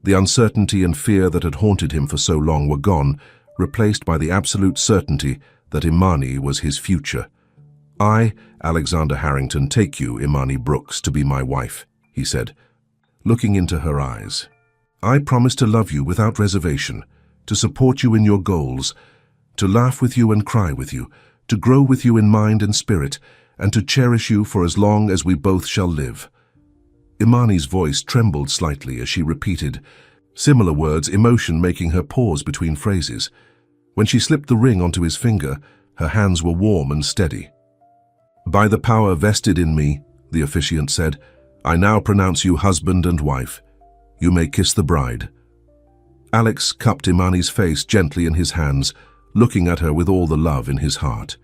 The uncertainty and fear that had haunted him for so long were gone, replaced by the absolute certainty that Imani was his future. "I, Alexander Harrington, take you, Imani Brooks, to be my wife," he said, looking into her eyes. "I promise to love you without reservation, to support you in your goals, to laugh with you and cry with you, to grow with you in mind and spirit, and to cherish you for as long as we both shall live." Imani's voice trembled slightly as she repeated similar words, emotion making her pause between phrases. When she slipped the ring onto his finger, her hands were warm and steady. "By the power vested in me," the officiant said, "I now pronounce you husband and wife. You may kiss the bride." Alex cupped Imani's face gently in his hands, looking at her with all the love in his heart.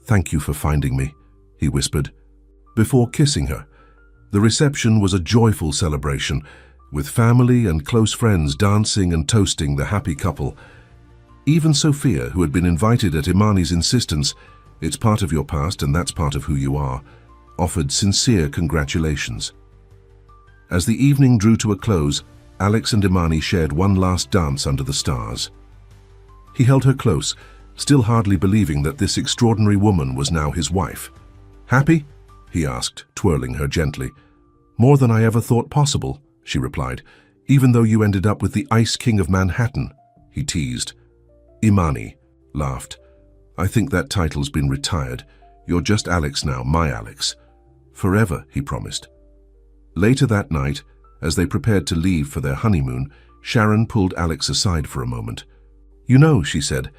"Thank you for finding me," he whispered, before kissing her. The reception was a joyful celebration, with family and close friends dancing and toasting the happy couple. Even Sophia, who had been invited at Imani's insistence, "It's part of your past and that's part of who you are," offered sincere congratulations. As the evening drew to a close, Alex and Imani shared one last dance under the stars. He held her close, still hardly believing that this extraordinary woman was now his wife. "Happy?" he asked, twirling her gently. "More than I ever thought possible," she replied, "even though you ended up with the Ice King of Manhattan," he teased. Imani laughed. "I think that title's been retired. You're just Alex now, my Alex." "Forever," he promised. Later that night, as they prepared to leave for their honeymoon, Sharon pulled Alex aside for a moment. "You know," she said,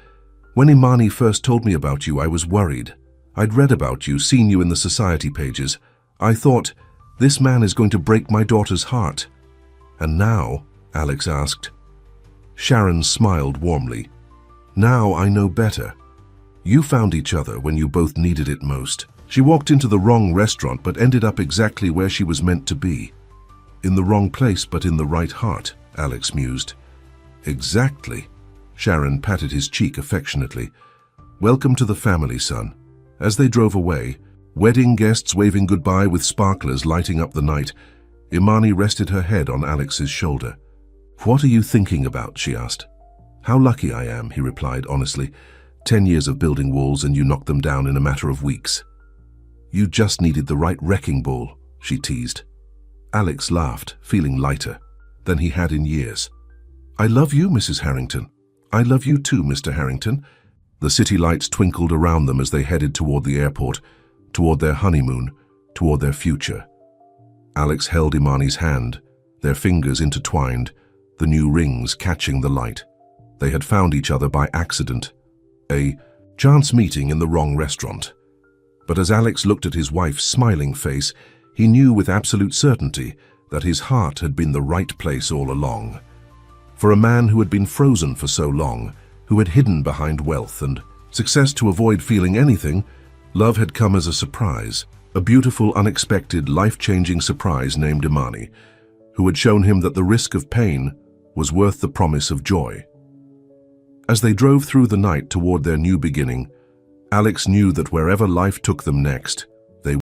"when Imani first told me about you, I was worried. I'd read about you, seen you in the society pages. I thought, this man is going to break my daughter's heart." "And now?" Alex asked. Sharon smiled warmly. "Now I know better. You found each other when you both needed it most." She walked into the wrong restaurant but ended up exactly where she was meant to be. "In the wrong place but in the right heart," Alex mused. "Exactly." Sharon patted his cheek affectionately. "Welcome to the family, son." As they drove away, wedding guests waving goodbye with sparklers lighting up the night, Imani rested her head on Alex's shoulder. "What are you thinking about?" she asked. "How lucky I am," he replied honestly. 10 years of building walls and you knocked them down in a matter of weeks." "You just needed the right wrecking ball," she teased. Alex laughed, feeling lighter than he had in years. "I love you, Mrs. Harrington." "I love you too, Mr. Harrington." The city lights twinkled around them as they headed toward the airport, toward their honeymoon, toward their future. Alex held Imani's hand, their fingers intertwined, the new rings catching the light. They had found each other by accident, a chance meeting in the wrong restaurant. But as Alex looked at his wife's smiling face, he knew with absolute certainty that his heart had been the right place all along. For a man who had been frozen for so long, who had hidden behind wealth and success to avoid feeling anything, love had come as a surprise, a beautiful, unexpected, life-changing surprise named Imani, who had shown him that the risk of pain was worth the promise of joy. As they drove through the night toward their new beginning, Alex knew that wherever life took them next,